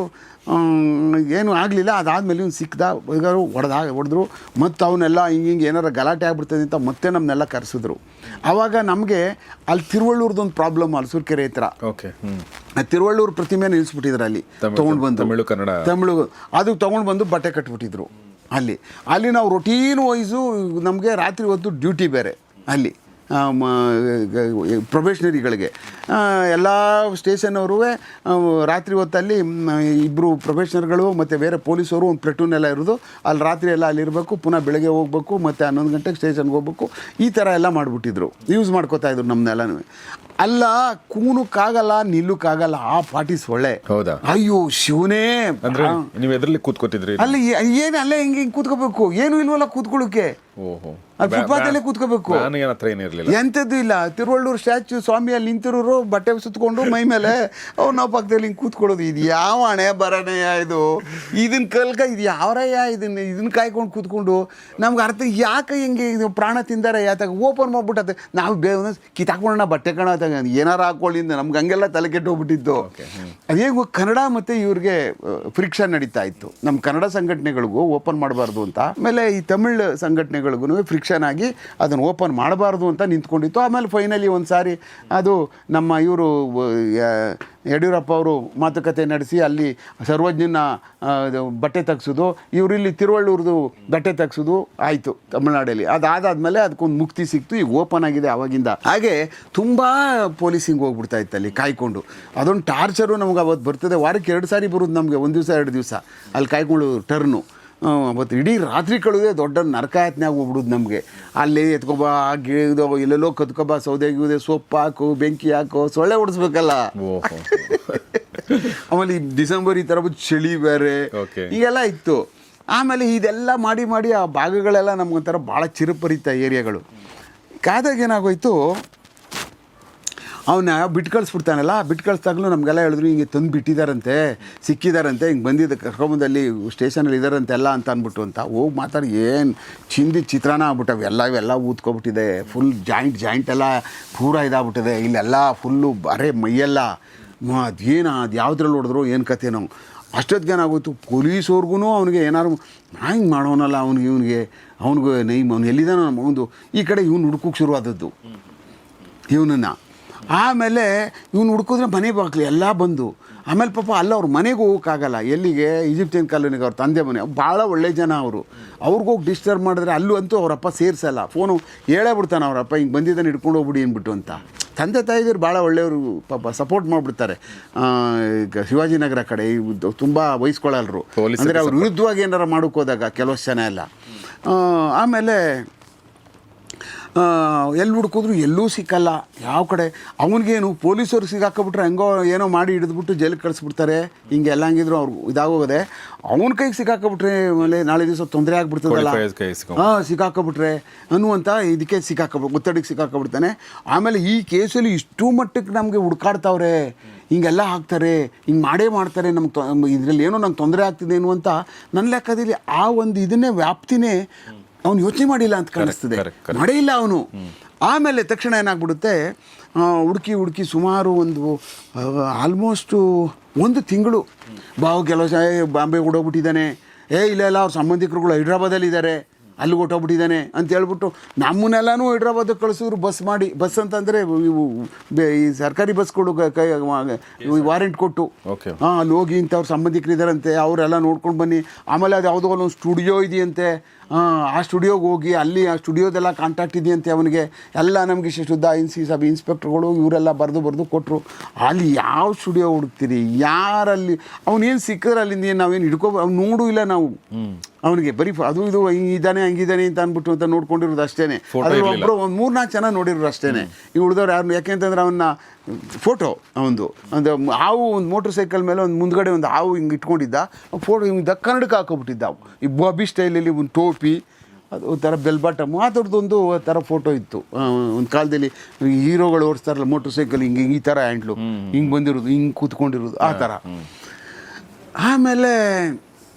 ಏನೂ ಆಗಲಿಲ್ಲ. ಅದಾದಮೇಲೆ ಇವ್ನು ಸಿಕ್ಕಿದ, ಬೈಗಾರು ಹೊಡೆದ್ರು. ಮತ್ತು ಅವನ್ನೆಲ್ಲ ಹಿಂಗೆ ಏನಾರು ಗಲಾಟೆ ಆಗ್ಬಿಡ್ತದೆ ಅಂತ ಮತ್ತೆ ನಮ್ಮನ್ನೆಲ್ಲ ಕರೆಸಿದ್ರು. ಆವಾಗ ನಮಗೆ ಅಲ್ಲಿ ತಿರುವಳ್ಳೂರ್ದೊಂದು ಪ್ರಾಬ್ಲಮ್, ಅಲಸೂರ್ಕೆರೆ ಹತ್ರ. ತಿರುವಳ್ಳೂರು ಪ್ರತಿಮೆ ನಿಲ್ಲಿಸ್ಬಿಟ್ಟಿದ್ರು ಅಲ್ಲಿ ತೊಗೊಂಡು ಬಂದು, ತಮಿಳು ಅದು ತೊಗೊಂಡು ಬಂದು ಬಟ್ಟೆ ಕಟ್ಬಿಟ್ಟಿದ್ರು ಅಲ್ಲಿ ನಾವು ರೊಟೀನ್ ವೈಸು ನಮಗೆ ರಾತ್ರಿ ಹೊತ್ತು ಡ್ಯೂಟಿ ಬೇರೆ ಅಲ್ಲಿ ಪ್ರೊಬೇಷನರಿಗಳಿಗೆ. ಎಲ್ಲ ಸ್ಟೇಷನವರು ರಾತ್ರಿ ಹೊತ್ತಲ್ಲಿ ಇಬ್ಬರು ಪ್ರೊಬೇಷನರ್ಗಳು ಮತ್ತು ಬೇರೆ ಪೊಲೀಸವರು ಒಂದು ಪ್ಲೆಟೂನ್ ಎಲ್ಲ ಇರೋದು. ಅಲ್ಲಿ ರಾತ್ರಿ ಎಲ್ಲ ಅಲ್ಲಿರಬೇಕು, ಪುನಃ ಬೆಳಗ್ಗೆ ಹೋಗ್ಬೇಕು, ಮತ್ತು 11 ಗಂಟೆಗೆ ಸ್ಟೇಷನ್ಗೆ ಹೋಗ್ಬೇಕು. ಈ ಥರ ಎಲ್ಲ ಮಾಡಿಬಿಟ್ಟಿದ್ರು, ಯೂಸ್ ಮಾಡ್ಕೋತಾಯಿದ್ರು ನಮ್ಮನ್ನೆಲ್ಲನೂ. ಅಲ್ಲ ಕೂನಕ್ಕಾಗಲ್ಲ, ನಿಲ್ಲಕ್ಕಾಗಲ್ಲ, ಆ ಪಾರ್ಟಿ ಸೊಳ್ಳೆ. ಹೌದಾ? ಅಯ್ಯೋ ಶಿವನೇ. ಅಂದ್ರೆ ನೀವು ಎದ್ರಲ್ಲಿ ಕೂತ್ಕೋತಿದ್ರಿ ಅಲ್ಲಿ? ಏನು ಅಲ್ಲೇ ಹಿಂಗೆ ಕೂತ್ಕೋಬೇಕು, ಏನೂ ಇಲ್ವಲ್ಲ ಕೂತ್ಕೊಳ್ಳೋಕ್ಕೆ. ಫುಟ್ಪಾತಲ್ಲೇ ಕೂತ್ಕೋಬೇಕು, ಎಂಥದ್ದು ಇಲ್ಲ. ತಿರುವಳ್ಳೂರು ಸ್ಟ್ಯಾಚ್ಯೂ ಸ್ವಾಮಿ ಅಲ್ಲಿ ನಿಂತಿರೋರು ಬಟ್ಟೆ ಸುತ್ಕೊಂಡು ಮೈ ಮೇಲೆ ನಾವು ಪಕ್ಕದಲ್ಲಿ ಹಿಂಗೆ ಕೂತ್ಕೊಳ್ಳೋದು. ಇದು ಯಾವ ಹಣೆ ಬರನೆಯ ಇದು, ಇದನ್ನ ಇದು ಯಾವರಯ್ಯ, ಇದನ್ನ ಕಾಯ್ಕೊಂಡು ಕೂತ್ಕೊಂಡು ನಮ್ಗೆ ಅರ್ಥ ಯಾಕೆ ಹಿಂಗೆ ಇದು ಪ್ರಾಣ ತಿಂದಾರ ಯಾತಾಗ ಓಪನ್ ಮಾಡ್ಬಿಟ್ಟದೆ. ನಾವು ಕಿತ್ತಾಕೊಳ್ಳೋಣ ಬಟ್ಟೆ ಕಣ ಏನಾರು ಹಾಕೊಳ್ಳಿಂದ ನಮ್ಗೆ ಹಂಗೆಲ್ಲ ತಲೆ ಕೆಟ್ಟೋಗ್ಬಿಟ್ಟಿತ್ತು. ಅದೇಗೋ ಕನ್ನಡ ಮತ್ತು ಇವ್ರಿಗೆ ಫ್ರಿಕ್ಷನ್ ನಡೀತಾ ಇತ್ತು. ನಮ್ಮ ಕನ್ನಡ ಸಂಘಟನೆಗಳಿಗೂ ಓಪನ್ ಮಾಡಬಾರ್ದು ಅಂತ, ಆಮೇಲೆ ಈ ತಮಿಳ್ ಸಂಘಟನೆಗಳಿಗೂ ಫ್ರಿಕ್ಷನ್ ಆಗಿ ಅದನ್ನು ಓಪನ್ ಮಾಡಬಾರ್ದು ಅಂತ ನಿಂತ್ಕೊಂಡಿತ್ತು. ಆಮೇಲೆ ಫೈನಲಿ ಒಂದು ಸಾರಿ ಅದು ನಮ್ಮ ಇವರು ಯಡಿಯೂರಪ್ಪ ಅವರು ಮಾತುಕತೆ ನಡೆಸಿ ಅಲ್ಲಿ ಸರ್ವಜ್ಞನ ಬಟ್ಟೆ ತೆಗ್ಸೋದು, ಇವರಿಲ್ಲಿ ತಿರುವಳ್ಳೂರ್ದು ಬಟ್ಟೆ ತೆಗ್ಸೋದು ಆಯಿತು ತಮಿಳ್ನಾಡಲ್ಲಿ. ಅದಾದಮೇಲೆ ಅದಕ್ಕೊಂದು ಮುಕ್ತಿ ಸಿಕ್ತು, ಈಗ ಓಪನ್ ಆಗಿದೆ ಆವಾಗಿಂದ. ಹಾಗೆ ತುಂಬ ಪೊಲೀಸಿಂಗ್ ಹೋಗ್ಬಿಡ್ತಾ ಇತ್ತು ಅಲ್ಲಿ ಕಾಯ್ಕೊಂಡು. ಅದೊಂದು ಟಾರ್ಚರು ನಮ್ಗೆ ಅವತ್ತು ಬರ್ತದೆ. ವಾರಕ್ಕೆ 2 ಸಾರಿ ಬರೋದು ನಮಗೆ, 1 ದಿವಸ 2 ದಿವಸ ಅಲ್ಲಿ ಕಾಯ್ಕೊಂಡು ಟರ್ನು. ಅವತ್ತು ಇಡೀ ರಾತ್ರಿ ಕಳೆದೇ ದೊಡ್ಡ ನರಕಾಯತ್ನಾಗ ಹೋಗ್ಬಿಡುದು ನಮಗೆ. ಅಲ್ಲಿ ಎತ್ಕೊಬಾ, ಗಿಳಿದೋ ಎಲ್ಲೆಲ್ಲೋ ಕತ್ಕೊಬಾ, ಸೌದೆ ಗಿೌದೆ ಸೊಪ್ಪು ಹಾಕು, ಬೆಂಕಿ ಹಾಕು, ಸೊಳ್ಳೆ ಹೊಡಿಸ್ಬೇಕಲ್ಲ. ಆಮೇಲೆ ಈ ಡಿಸೆಂಬರ್ ಈ ಥರ ಚಳಿ ಬೇರೆ ಈಗೆಲ್ಲ ಇತ್ತು. ಆಮೇಲೆ ಇದೆಲ್ಲ ಮಾಡಿ ಆ ಭಾಗಗಳೆಲ್ಲ ನಮ್ಗೊಂಥರ ಭಾಳ ಚಿರುಪರಿತ ಏರಿಯಾಗಳು. ಕಾದಾಗ ಏನಾಗೋಯ್ತು, ಅವನ್ನ ಬಿಟ್ಟು ಕಳಿಸ್ಬಿಡ್ತಾನಲ್ಲ. ಬಿಟ್ಟು ಕಳಿಸ್ದಾಗಲೂ ನಮಗೆಲ್ಲ ಹೇಳಿದ್ರು ಹಿಂಗೆ ತಂದು ಬಿಟ್ಟಿದ್ದಾರಂತೆ, ಸಿಕ್ಕಿದಾರಂತೆ, ಹಿಂಗೆ ಬಂದಿದ್ದು ಕರ್ಕೊಂಬಂದಲ್ಲಿ ಸ್ಟೇಷನಲ್ಲಿ ಇದ್ದಾರಂತೆ ಎಲ್ಲ ಅಂತ ಅಂದ್ಬಿಟ್ಟು ಅಂತ ಹೋಗಿ ಮಾತಾಡಿ ಏನು ಚಿತ್ರಾನ್ನ ಆಗ್ಬಿಟ್ಟವೆ. ಇವೆಲ್ಲ ಊದ್ಕೊಬಿಟ್ಟಿದೆ, ಫುಲ್ ಜಾಯಿಂಟ್ ಎಲ್ಲ ಪೂರ ಇದಾಗ್ಬಿಟ್ಟಿದೆ. ಇಲ್ಲೆಲ್ಲ ಫುಲ್ಲು ಬರೇ ಮೈಯೆಲ್ಲ ಅದೇನು ಅದು ಯಾವುದ್ರಲ್ಲಿ ಹೊಡೆದ್ರು ಏನು ಕಥೆನೋ. ಅಷ್ಟೊತ್ತಿಗೇನಾಗೋಯ್ತು, ಪೊಲೀಸವ್ರಿಗೂ ಅವನಿಗೆ ಏನಾರು ಹಿಂಗೆ ಮಾಡೋನಲ್ಲ ಅವನಿಗೆ ಅವ್ನು ಎಲ್ಲಿದ್ದಾನೋ ನಮ್ಮ ಒಂದು ಈ ಕಡೆ ಇವ್ನು ಹುಡ್ಕೋಕ್ಕೆ ಶುರುವಾದದ್ದು ಇವನನ್ನು. ಆಮೇಲೆ ಇವ್ನು ಹುಡ್ಕಿದ್ರೆ ಮನೆ ಬಾಕ್ಲಿ ಎಲ್ಲ ಬಂದು. ಆಮೇಲೆ ಪಾಪ ಅಲ್ಲ ಅವ್ರ ಮನೆಗೆ ಹೋಗೋಕ್ಕಾಗಲ್ಲ. ಎಲ್ಲಿಗೆ? ಈಜಿಪ್ಟಿಯನ್ ಕಾಲೋನಿಗೆ, ಅವ್ರ ತಂದೆ ಮನೆ. ಭಾಳ ಒಳ್ಳೆ ಜನ ಅವರು. ಅವ್ರಿಗೋಗಿ ಡಿಸ್ಟರ್ಬ್ ಮಾಡಿದ್ರೆ ಅಲ್ಲೂ ಅಂತೂ ಅವರಪ್ಪ ಸೇರಿಸಲ್ಲ. ಫೋನು ಹೇಳೇ ಬಿಡ್ತಾನೆ ಅವರಪ್ಪ, ಹಿಂಗೆ ಬಂದಿದ್ದಾನೆ ಹಿಡ್ಕೊಂಡು ಹೋಗ್ಬಿಡಿ ಅಂದ್ಬಿಟ್ಟು ಅಂತ. ತಂದೆ ತಾಯಿದ್ರು ಭಾಳ ಒಳ್ಳೆಯವರು, ಪಾಪ ಸಪೋರ್ಟ್ ಮಾಡಿಬಿಡ್ತಾರೆ. ಶಿವಾಜಿನಗರ ಕಡೆ ತುಂಬ ವಹಿಸ್ಕೊಳ್ಳಲ್ರು, ಅಂದರೆ ಅವ್ರ ವಿರುದ್ಧವಾಗಿ ಏನಾರು ಮಾಡೋಕ್ಕೋದಾಗ ಕೆಲವಷ್ಟು ಜನ ಎಲ್ಲ. ಆಮೇಲೆ ಎಲ್ಲಿ ಹುಡುಕಿದ್ರು ಎಲ್ಲೂ ಸಿಕ್ಕಲ್ಲ ಯಾವ ಕಡೆ. ಅವನಿಗೇನು ಪೊಲೀಸವ್ರು ಸಿಗಾಕೊಬಿಟ್ರೆ ಹೆಂಗೋ ಏನೋ ಮಾಡಿ ಹಿಡಿದ್ಬಿಟ್ಟು ಜೈಲಿಗೆ ಕಳಿಸ್ಬಿಡ್ತಾರೆ, ಹಿಂಗೆಲ್ಲ ಹಂಗಿದ್ರು ಅವ್ರು ಇದಾಗೋದೆ. ಅವನ ಕೈಗೆ ಸಿಕ್ಕಾಕೊಬಿಟ್ರೆ ಆಮೇಲೆ ನಾಳೆ ದಿವಸ ತೊಂದರೆ ಆಗ್ಬಿಡ್ತದಲ್ಲ, ಸಿಕ್ಕಾಕೊಬಿಟ್ರೆ ಅನ್ನುವಂಥ ಇದಕ್ಕೆ ಒತ್ತಡಿಗೆ ಸಿಕ್ಕಾಕೊಬಿಡ್ತಾನೆ. ಆಮೇಲೆ ಈ ಕೇಸಲ್ಲಿ ಇಷ್ಟು ಮಟ್ಟಕ್ಕೆ ನಮಗೆ ಹುಡ್ಕಾಡ್ತಾವ್ರೆ, ಹಿಂಗೆಲ್ಲ ಹಾಕ್ತಾರೆ, ಹಿಂಗೆ ಮಾಡ್ತಾರೆ, ನಮ್ಗೆ ಇದರಲ್ಲಿ ಏನೋ ನಂಗೆ ತೊಂದರೆ ಆಗ್ತಿದೆ ಅನ್ನುವಂಥ ನನ್ನ ಲೆಕ್ಕದಲ್ಲಿ ಆ ಒಂದು ಇದನ್ನೇ ವ್ಯಾಪ್ತಿನೇ ಅವನು ಯೋಚನೆ ಮಾಡಿಲ್ಲ ಅಂತ ಕಾಣಿಸ್ತದೆ, ಮಾಡೇ ಇಲ್ಲ ಅವನು. ಆಮೇಲೆ ತಕ್ಷಣ ಏನಾಗ್ಬಿಡುತ್ತೆ, ಹುಡುಕಿ ಸುಮಾರು ಒಂದು ಆಲ್ಮೋಸ್ಟು 1 ತಿಂಗಳು ಕೆಲವು ಬಾಂಬೆ ಓಡೋಗ್ಬಿಟ್ಟಿದ್ದಾನೆ, ಇಲ್ಲ ಅವ್ರ ಸಂಬಂಧಿಕರುಗಳು ಹೈದ್ರಾಬಾದಲ್ಲಿದ್ದಾರೆ, ಅಲ್ಲಿ ಹೊಟ್ಟೋಗ್ಬಿಟ್ಟಿದ್ದಾನೆ ಅಂತ ಹೇಳ್ಬಿಟ್ಟು ನಮ್ಮನ್ನೆಲ್ಲನೂ ಹೈದ್ರಾಬಾದಿಗೆ ಕಳಿಸಿದ್ರು ಬಸ್ ಅಂತಂದರೆ ಇವು ಈ ಸರ್ಕಾರಿ ಬಸ್ಗಳು ವಾರೆಂಟ್ ಕೊಟ್ಟು ಅಲ್ಲಿ ಹೋಗಿ ಇಂಥವ್ರ ಸಂಬಂಧಿಕರಿದ್ದಾರಂತೆ, ಅವರೆಲ್ಲ ನೋಡ್ಕೊಂಡು ಬನ್ನಿ. ಆಮೇಲೆ ಅದು ಯಾವುದೋ ಒಂದು ಸ್ಟುಡಿಯೋ ಇದೆಯಂತೆ, ಆ ಸ್ಟುಡಿಯೋಗೆ ಹೋಗಿ ಅಲ್ಲಿ ಆ ಸ್ಟುಡಿಯೋದೆಲ್ಲ ಕಾಂಟ್ಯಾಕ್ಟ್ ಇದೆಯಂತೆ ಅವನಿಗೆ, ಎಲ್ಲ ನಮಗೆ ಶುದ್ಧ ಸಬ್ ಇನ್ಸ್ಪೆಕ್ಟರ್ಗಳು ಇವರೆಲ್ಲ ಬರೆದು ಕೊಟ್ಟರು. ಅಲ್ಲಿ ಯಾವ ಸ್ಟುಡಿಯೋ ಹುಡುಕ್ತೀರಿ, ಯಾರಲ್ಲಿ ಅವನೇನು ಸಿಕ್ಕಿದ್ರೆ ಅಲ್ಲಿಂದ ನಾವೇನು ಅವ್ನು ನೋಡೂ ಇಲ್ಲ ನಾವು ಅವನಿಗೆ, ಬರೀ ಅದು ಇದು ಹಿಂಗಿದ್ದಾನೆ ಹಂಗಿದ್ದಾನೆ ಅಂತ ಅಂದ್ಬಿಟ್ಟು ಅಂತ ನೋಡ್ಕೊಂಡಿರೋದು ಅಷ್ಟೇ. ಅದ್ರಲ್ಲಿ ಒಬ್ಬರು ಒಂದು 3-4 ಜನ ನೋಡಿರೋರು ಅಷ್ಟೇ. ಈ ಉಳಿದವ್ರು ಯಾರು, ಯಾಕೆಂತಂದ್ರೆ ಅವನ್ನ ಫೋಟೋ ಒಂದು ಹಾವು ಒಂದು ಮೋಟ್ರ್ ಸೈಕಲ್ ಮೇಲೆ ಒಂದು ಮುಂದ್ಗಡೆ ಒಂದು ಹಾವು ಹಿಂಗೆ ಇಟ್ಕೊಂಡಿದ್ದ, ಫೋಟೋ ಹಿಂಗೆ ಕನ್ನಡಕ್ಕೆ ಹಾಕೋಬಿಟ್ಟಿದ್ದ. ಈ ಬಾಬಿ ಸ್ಟೈಲಲ್ಲಿ ಒಂದು ಟೋಪಿ, ಅದು ಒಂಥರ ಬೆಲ್ ಬಾಟಮ್ ಆ ಥರದ್ದೊಂದು ಥರ ಫೋಟೋ ಇತ್ತು. ಒಂದು ಕಾಲದಲ್ಲಿ ಹೀರೋಗಳು ಓಡಿಸ್ತಾರಲ್ಲ ಮೋಟ್ರ್ ಸೈಕಲ್, ಹಿಂಗೆ ಈ ಥರ ಹ್ಯಾಂಡ್ಲು ಹಿಂಗೆ ಬಂದಿರೋದು, ಹಿಂಗೆ ಕೂತ್ಕೊಂಡಿರೋದು ಆ ಥರ. ಆಮೇಲೆ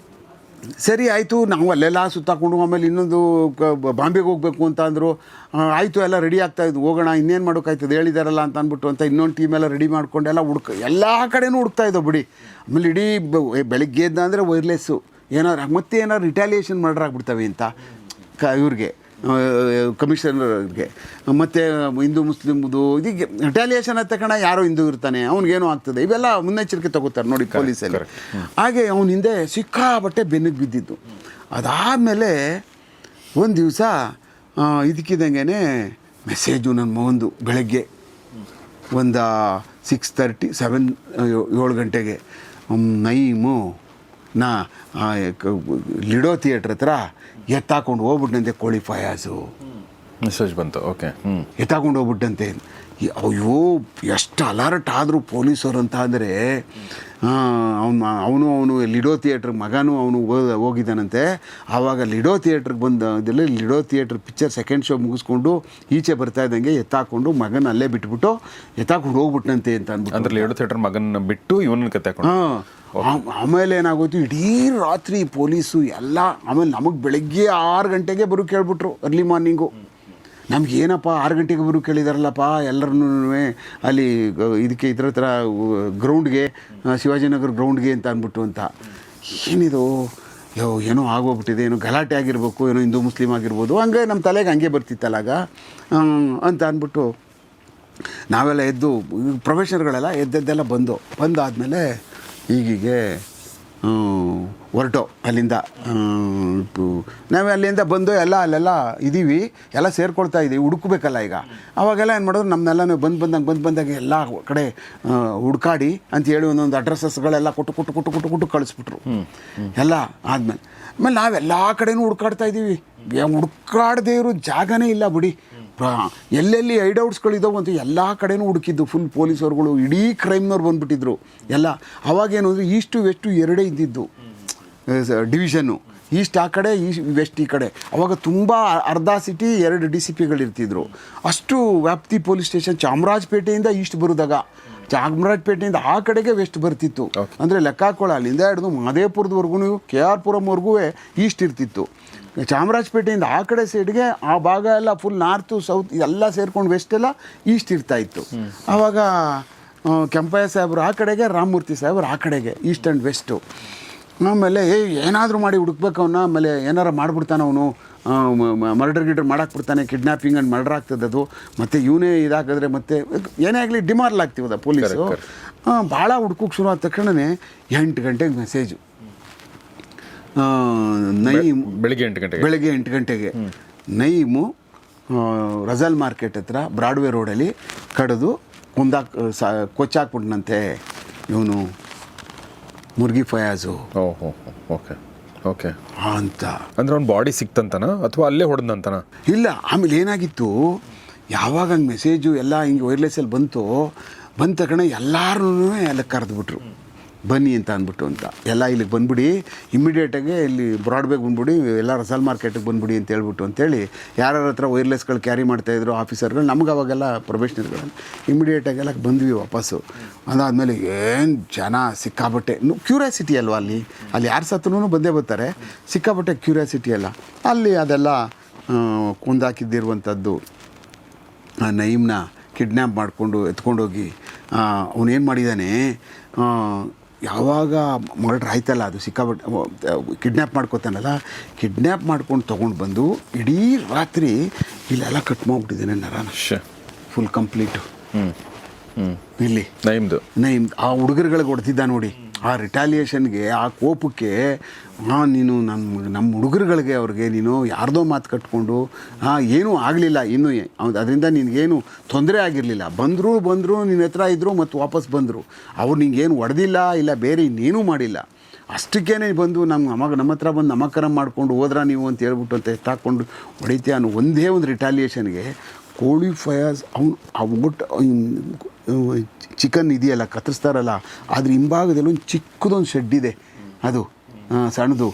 ಸರಿ ಆಯಿತು, ನಾವು ಅಲ್ಲೆಲ್ಲ ಸುತ್ತಾಕೊಂಡು ಆಮೇಲೆ ಇನ್ನೊಂದು ಬಾಂಬೆಗೆ ಹೋಗಬೇಕು ಅಂತ ಅಂದರು. ಆಯಿತು, ಎಲ್ಲ ರೆಡಿ ಆಗ್ತಾಯಿದ್ದು, ಹೋಗೋಣ, ಇನ್ನೇನು ಮಾಡೋಕ್ಕಾಯ್ತದೆ ಹೇಳಿದಾರಲ್ಲ ಅಂತ ಅಂದ್ಬಿಟ್ಟು ಅಂತ ಇನ್ನೊಂದು ಟೀಮೆಲ್ಲ ರೆಡಿ ಮಾಡ್ಕೊಂಡೆಲ್ಲ ಎಲ್ಲ ಕಡೆನೂ ಹುಡುಕ್ತಾಯಿದ್ದೋ ಬಿಡಿ. ಆಮೇಲೆ ಇಡೀ ಬೆಳಗ್ಗೆ ಎದ್ದ ಅಂದರೆ ವೈರ್ಲೆಸ್ಸು, ಏನಾದ್ರು ರಿಟಾಲಿಯೇಷನ್ ಮರ್ಡರ್ ಆಗ್ಬಿಡ್ತವೆ ಅಂತ ಇವ್ರಿಗೆ ಕಮಿಷನರ್ಗೆ. ಮತ್ತು ಹಿಂದೂ ಮುಸ್ಲಿಮ್ದು ಇದಕ್ಕೆ ರಿಟಾಲಿಯೇಷನ್ ಆದ ತಕ್ಷಣ ಯಾರೋ ಹಿಂದೂ ಇರ್ತಾನೆ, ಅವ್ನಿಗೇನೋ ಆಗ್ತದೆ, ಇವೆಲ್ಲ ಮುನ್ನೆಚ್ಚರಿಕೆ ತಗೋತಾರೆ ನೋಡಿ ಪೊಲೀಸಲ್ಲಿ. ಹಾಗೆ ಅವನ ಹಿಂದೆ ಸಿಕ್ಕಾಬಟ್ಟೆ ಬೆನ್ನಿಗೆ ಬಿದ್ದಿದ್ದು. ಅದಾದಮೇಲೆ ಒಂದು ದಿವಸ ಇದಕ್ಕಿದ್ದಂಗೆ ಮೆಸೇಜು ನನ್ನ ಮಗಂದು ಬೆಳಗ್ಗೆ ಒಂದು 6:30 7 ಗಂಟೆಗೆ, ನೈಮು ಲಿಡೋ ಥಿಯೇಟ್ರ್ ಹತ್ರ ಎತ್ತಾಕೊಂಡು ಹೋಗ್ಬಿಟ್ಟಂತೆ ಕೋಳಿ ಫಯಾಜು ಮೆಸೇಜ್ ಬಂತು. ಓಕೆ, ಎತ್ತಾಕೊಂಡು ಹೋಗ್ಬಿಟ್ಟಂತೆ. ಅಯ್ಯೋ ಎಷ್ಟು ಅಲರ್ಟ್ ಆದರೂ ಪೊಲೀಸರು ಅಂತ ಅಂದರೆ, ಅವನು ಲಿಡೋ ಥಿಯೇಟ್ರ್ ಮಗನೂ ಅವನು ಹೋಗಿದ್ದಾನಂತೆ. ಆವಾಗ ಲಿಡೋ ಥಿಯೇಟ್ರಿಗೆ ಬಂದಲ್ಲಿ ಲಿಡೋ ಥಿಯೇಟ್ರ್ ಪಿಕ್ಚರ್ ಸೆಕೆಂಡ್ ಶೋ ಮುಗಿಸ್ಕೊಂಡು ಈಚೆ ಬರ್ತಾ ಇದ್ದಂಗೆ ಎತ್ತಾಕೊಂಡು ಮಗನ ಅಲ್ಲೇ ಬಿಟ್ಬಿಟ್ಟು ಎತ್ತಾಕೊಂಡು ಹೋಗ್ಬಿಟ್ಟಂತೆ ಅಂತ ಅಂದ್ಬಿಟ್ಟು. ಅಂದರೆ ಲಿಡೋ ಥಿಯೇಟ್ರ್ ಮಗನ ಬಿಟ್ಟು ಇವನ್ನ ಕತ್ತಾಕೊಂಡು. ಆಮೇಲೆ ಏನಾಗೋಯ್ತು, ಇಡೀ ರಾತ್ರಿ ಪೊಲೀಸು ಎಲ್ಲ. ಆಮೇಲೆ ನಮಗೆ ಬೆಳಗ್ಗೆ 6 ಗಂಟೆಗೆ ಬರೋ ಕೇಳ್ಬಿಟ್ರು, ಅರ್ಲಿ ಮಾರ್ನಿಂಗು. ನಮ್ಗೆ ಏನಪ್ಪ 6 ಗಂಟೆಗೆ ಬರೋ ಕೇಳಿದಾರಲ್ಲಪ್ಪ ಎಲ್ಲರನ್ನೂ ಅಲ್ಲಿ ಇದಕ್ಕೆ ಇದ್ರ ಥರ ಗ್ರೌಂಡ್ಗೆ, ಶಿವಾಜಿನಗರ ಗ್ರೌಂಡ್ಗೆ ಅಂತ ಅಂದ್ಬಿಟ್ಟು ಅಂತ. ಏನಿದು ಏನೋ ಆಗೋಗ್ಬಿಟ್ಟಿದೆ, ಏನೋ ಗಲಾಟೆ ಆಗಿರ್ಬೇಕು, ಏನೋ ಹಿಂದೂ ಮುಸ್ಲಿಮ್ ಆಗಿರ್ಬೋದು, ಹಂಗೆ ನಮ್ಮ ತಲೆಗೆ ಹಂಗೆ ಬರ್ತಿತ್ತಲ್ಲಾಗ ಅಂತ ಅಂದ್ಬಿಟ್ಟು ನಾವೆಲ್ಲ ಎದ್ದು, ಪ್ರೊಫೆಷನರ್ಗಳೆಲ್ಲ ಎದ್ದೆಲ್ಲ ಬಂದಾದಮೇಲೆ ಹೀಗೆ ಹೊರಟೋ ಅಲ್ಲಿಂದ. ನಾವೇ ಅಲ್ಲಿಂದ ಬಂದು ಅಲ್ಲೆಲ್ಲ ಇದ್ದೀವಿ, ಎಲ್ಲ ಸೇರ್ಕೊಳ್ತಾ ಇದ್ದೀವಿ, ಹುಡುಕಬೇಕಲ್ಲ ಈಗ. ಅವಾಗೆಲ್ಲ ಏನು ಮಾಡೋದು, ನಮ್ಮನ್ನೆಲ್ಲ ಬಂದಾಗ ಎಲ್ಲ ಕಡೆ ಹುಡ್ಕಾಡಿ ಅಂತೇಳಿ ಒಂದೊಂದು ಅಡ್ರೆಸ್ಸಸ್ಗಳೆಲ್ಲ ಕೊಟ್ಟು ಕಳಿಸ್ಬಿಟ್ರು ಎಲ್ಲ. ಆಮೇಲೆ ನಾವೆಲ್ಲ ಕಡೆನೂ ಹುಡ್ಕಾಡ್ತಾ ಇದ್ದೀವಿ, ಹುಡ್ಕಾಡದೇ ಇರೋ ಜಾಗನೇ ಇಲ್ಲ ಬಿಡಿ. ಎಲ್ಲೆಲ್ಲಿ ಐಡೌಟ್ಸ್ಗಳಿದ್ದಾವೆ ಅಂತ ಎಲ್ಲ ಕಡೆನೂ ಹುಡುಕಿದ್ದು ಫುಲ್ ಪೊಲೀಸರುಗಳು, ಇಡೀ ಕ್ರೈಮ್ನವ್ರು ಬಂದುಬಿಟ್ಟಿದ್ರು ಎಲ್ಲ. ಅವಾಗೇನು ಅಂದರೆ ಈಸ್ಟು ವೆಸ್ಟು 2 ಇದ್ದಿದ್ದು ಡಿವಿಷನ್ನು, ಈಸ್ಟ್ ಆ ಕಡೆ, ವೆಸ್ಟ್ ಈ ಕಡೆ. ಅವಾಗ ತುಂಬ ಅರ್ಧ ಸಿಟಿ 2 DCPಗಳಿರ್ತಿದ್ರು. ಅಷ್ಟು ವ್ಯಾಪ್ತಿ ಪೊಲೀಸ್ ಸ್ಟೇಷನ್ ಚಾಮರಾಜಪೇಟೆಯಿಂದ ಈಸ್ಟ್ ಬರೋದಾಗ, ಚಾಮರಾಜಪೇಟೆಯಿಂದ ಆ ಕಡೆಗೆ ವೆಸ್ಟ್ ಬರ್ತಿತ್ತು. ಅಂದರೆ ಲೆಕ್ಕ ಹಾಕೊಳ್ಳೋ, ಅಲ್ಲಿಂದ ಹಿಡಿದು ಮಹದೇವಪುರದವರೆಗೂ KR ಪುರಮ್ವರೆಗೂ ಈಸ್ಟ್ ಇರ್ತಿತ್ತು. ಚಾಮರಾಜಪೇಟೆಯಿಂದ ಆ ಕಡೆ ಸೈಡ್ಗೆ ಆ ಭಾಗ ಎಲ್ಲ ಫುಲ್ ನಾರ್ತು ಸೌತ್ ಎಲ್ಲ ಸೇರ್ಕೊಂಡು ವೆಸ್ಟ್ ಎಲ್ಲ ಈಸ್ಟ್ ಇರ್ತಾಯಿತ್ತು. ಆವಾಗ ಕೆಂಪಯ್ಯ ಸಾಹೇಬರು ಆ ಕಡೆಗೆ, ರಾಮಮೂರ್ತಿ ಸಾಹೇಬರು ಆ ಕಡೆಗೆ, ಈಸ್ಟ್ ಆ್ಯಂಡ್ ವೆಸ್ಟು. ಆಮೇಲೆ ಏನಾದರೂ ಮಾಡಿ ಹುಡುಕ್ಬೇಕು ಅವನ್ನ, ಆಮೇಲೆ ಏನಾರು ಮಾಡಿಬಿಡ್ತಾನೆ ಅವನು, ಮರ್ಡರ್ ಮಾಡಾಕ್ಬಿಡ್ತಾನೆ, ಕಿಡ್ನಾಪಿಂಗ್ ಆ್ಯಂಡ್ ಮರ್ಡರ್ ಆಗ್ತದೆ ಅದು, ಮತ್ತು ಇವನೇ ಇದಾಕಿದ್ರೆ ಮತ್ತೆ ಏನೇ ಆಗಲಿ ಡಿಮಾರಲ್ ಆಗ್ತೀವದ ಪೊಲೀಸು. ಭಾಳ ಹುಡ್ಕೋಕೆ ಶುರು ಆದ ತಕ್ಷಣವೇ 8 ಗಂಟೆಗೆ ಮೆಸೇಜು, ನೈಮ್ ಬೆಳಗ್ಗೆ 8 ಗಂಟೆಗೆ ನೈಮು ರಜಲ್ ಮಾರ್ಕೆಟ್ ಹತ್ರ ಬ್ರಾಡ್ವೇ ರೋಡಲ್ಲಿ ಕಡಿದು ಕೊಚ್ಚಾಕ್ಬಿಟ್ನಂತೆ ಇವನು ಮುರ್ಗಿ ಫಯಾಜು. ಓಕೆ, ಓಕೆ ಅಂತ. ಅಂದ್ರೆ ಅವ್ನ ಬಾಡಿ ಸಿಕ್ತಂತನ ಅಥವಾ ಅಲ್ಲೇ ಹೊಡೆದಂತನ? ಇಲ್ಲ, ಆಮೇಲೆ ಏನಾಗಿತ್ತು, ಯಾವಾಗ ಹಂಗೆ ಮೆಸೇಜು ಎಲ್ಲ ಹಿಂಗೆ ವೈರ್ಲೆಸ್ಸಲ್ಲಿ ಬಂದ ತಕ್ಷಣ ಎಲ್ಲರೂ ಎಲ್ಲ ಕರೆದ್ಬಿಟ್ರು, ಬನ್ನಿ ಅಂತ ಅಂದ್ಬಿಟ್ಟು ಅಂತ. ಎಲ್ಲ ಇಲ್ಲಿಗೆ ಬಂದ್ಬಿಡಿ, ಇಮ್ಮಿಡಿಯೇಟಾಗಿ ಇಲ್ಲಿ ಬ್ರಾಡ್ಬೇಗೆ ಬಂದ್ಬಿಡಿ, ಎಲ್ಲ ರಸಲ್ ಮಾರ್ಕೆಟಿಗೆ ಬಂದ್ಬಿಡಿ ಅಂತ ಹೇಳ್ಬಿಟ್ಟು ಅಂತೇಳಿ ಯಾರ್ಯಾರ ಹತ್ರ ವೈರ್ಲೆಸ್ಗಳು ಕ್ಯಾರಿ ಮಾಡ್ತಾಯಿದ್ರು ಆಫೀಸರ್ಗಳು, ನಮ್ಗೆ ಅವಾಗೆಲ್ಲ ಪ್ರೊಬೇಷನರ್ಗಳು ಇಮ್ಮಿಡಿಯೇಟಾಗೆಲ್ಲ ಬಂದ್ವಿ ವಾಪಸ್ಸು. ಅದಾದಮೇಲೆ ಏನು ಜನ ಸಿಕ್ಕಾಬಟ್ಟೆ ಕ್ಯೂರಿಯಾಸಿಟಿ ಅಲ್ವಾ, ಅಲ್ಲಿ ಯಾರು ಸತ್ರೂ ಬಂದೇ ಬರ್ತಾರೆ, ಸಿಕ್ಕಾಬಟ್ಟೆ ಕ್ಯೂರಿಯಾಸಿಟಿ ಅಲ್ಲ ಅಲ್ಲಿ. ಅದೆಲ್ಲ ಕುಂದಾಕಿದ್ದಿರುವಂಥದ್ದು ನಯೀಮ್ನ ಕಿಡ್ನ್ಯಾಪ್ ಮಾಡಿಕೊಂಡು ಎತ್ಕೊಂಡೋಗಿ ಅವನೇನು ಮಾಡಿದ್ದಾನೆ, ಯಾವಾಗ ಮರ್ಡ್ರ್ ಆಯ್ತಲ್ಲ ಅದು ಸಿಕ್ಕಾಬಟ್ಟೆ ಕಿಡ್ನ್ಯಾಪ್ ಮಾಡ್ಕೋತಾನಲ್ಲ, ಕಿಡ್ನ್ಯಾಪ್ ಮಾಡ್ಕೊಂಡು ತೊಗೊಂಡು ಬಂದು ಇಡೀ ರಾತ್ರಿ ಇಲ್ಲೆಲ್ಲ ಕಟ್ ಮಾಡಿಬಿಟ್ಟಿದ್ದಾನೆ ನರಾನ ಫುಲ್ ಕಂಪ್ಲೀಟು. ಇಲ್ಲಿ ನಯೀಮ್ ಆ ಹುಡುಗರುಗಳಿಗೆ ಹೊಡೆದಿದ್ದ ನೋಡಿ, ಆ ರಿಟಾಲಿಯೇಷನ್ಗೆ, ಆ ಕೋಪಕ್ಕೆ, ನೀನು ನಮ್ಮ ಹುಡುಗರುಗಳಿಗೆ ಅವ್ರಿಗೆ ನೀನು ಯಾರ್ದೋ ಮಾತು ಕಟ್ಕೊಂಡು ಏನೂ ಆಗಲಿಲ್ಲ ಇನ್ನೂ, ಅದರಿಂದ ನಿನಗೇನು ತೊಂದರೆ ಆಗಿರಲಿಲ್ಲ, ಬಂದರು ನಿನ್ನ ಹತ್ರ ಇದ್ದರು ಮತ್ತು ವಾಪಸ್ ಬಂದರು, ಅವ್ರು ನಿಂಗೇನು ಹೊಡೆದಿಲ್ಲ ಇಲ್ಲ ಬೇರೆ ಇನ್ನೇನೂ ಮಾಡಿಲ್ಲ, ಅಷ್ಟಕ್ಕೇ ಬಂದು ನಮ್ಮ ಹತ್ರ ಬಂದು ನಮಕರ ಮಾಡ್ಕೊಂಡು ಹೋದ್ರ ನೀವು ಅಂತ ಹೇಳ್ಬಿಟ್ಟು ಅಂತ ಎತ್ತಾಕೊಂಡು ಹೊಡಿತೀಯ ಅನ್ನೋ ಒಂದೇ ಒಂದು ರಿಟಾಲಿಯೇಷನ್ಗೆ ಕೋಳಿ ಫಯಾಜ್ ಒಟ್ಟು ಚಿಕನ್ ಇದೆಯಲ್ಲ ಕತ್ತರಿಸ್ತಾರಲ್ಲ, ಅದ್ರ ಹಿಂಭಾಗದಲ್ಲಿ ಒಂದು ಚಿಕ್ಕದೊಂದು ಶೆಡ್ ಇದೆ, ಅದು ಸಣ್ಣದು.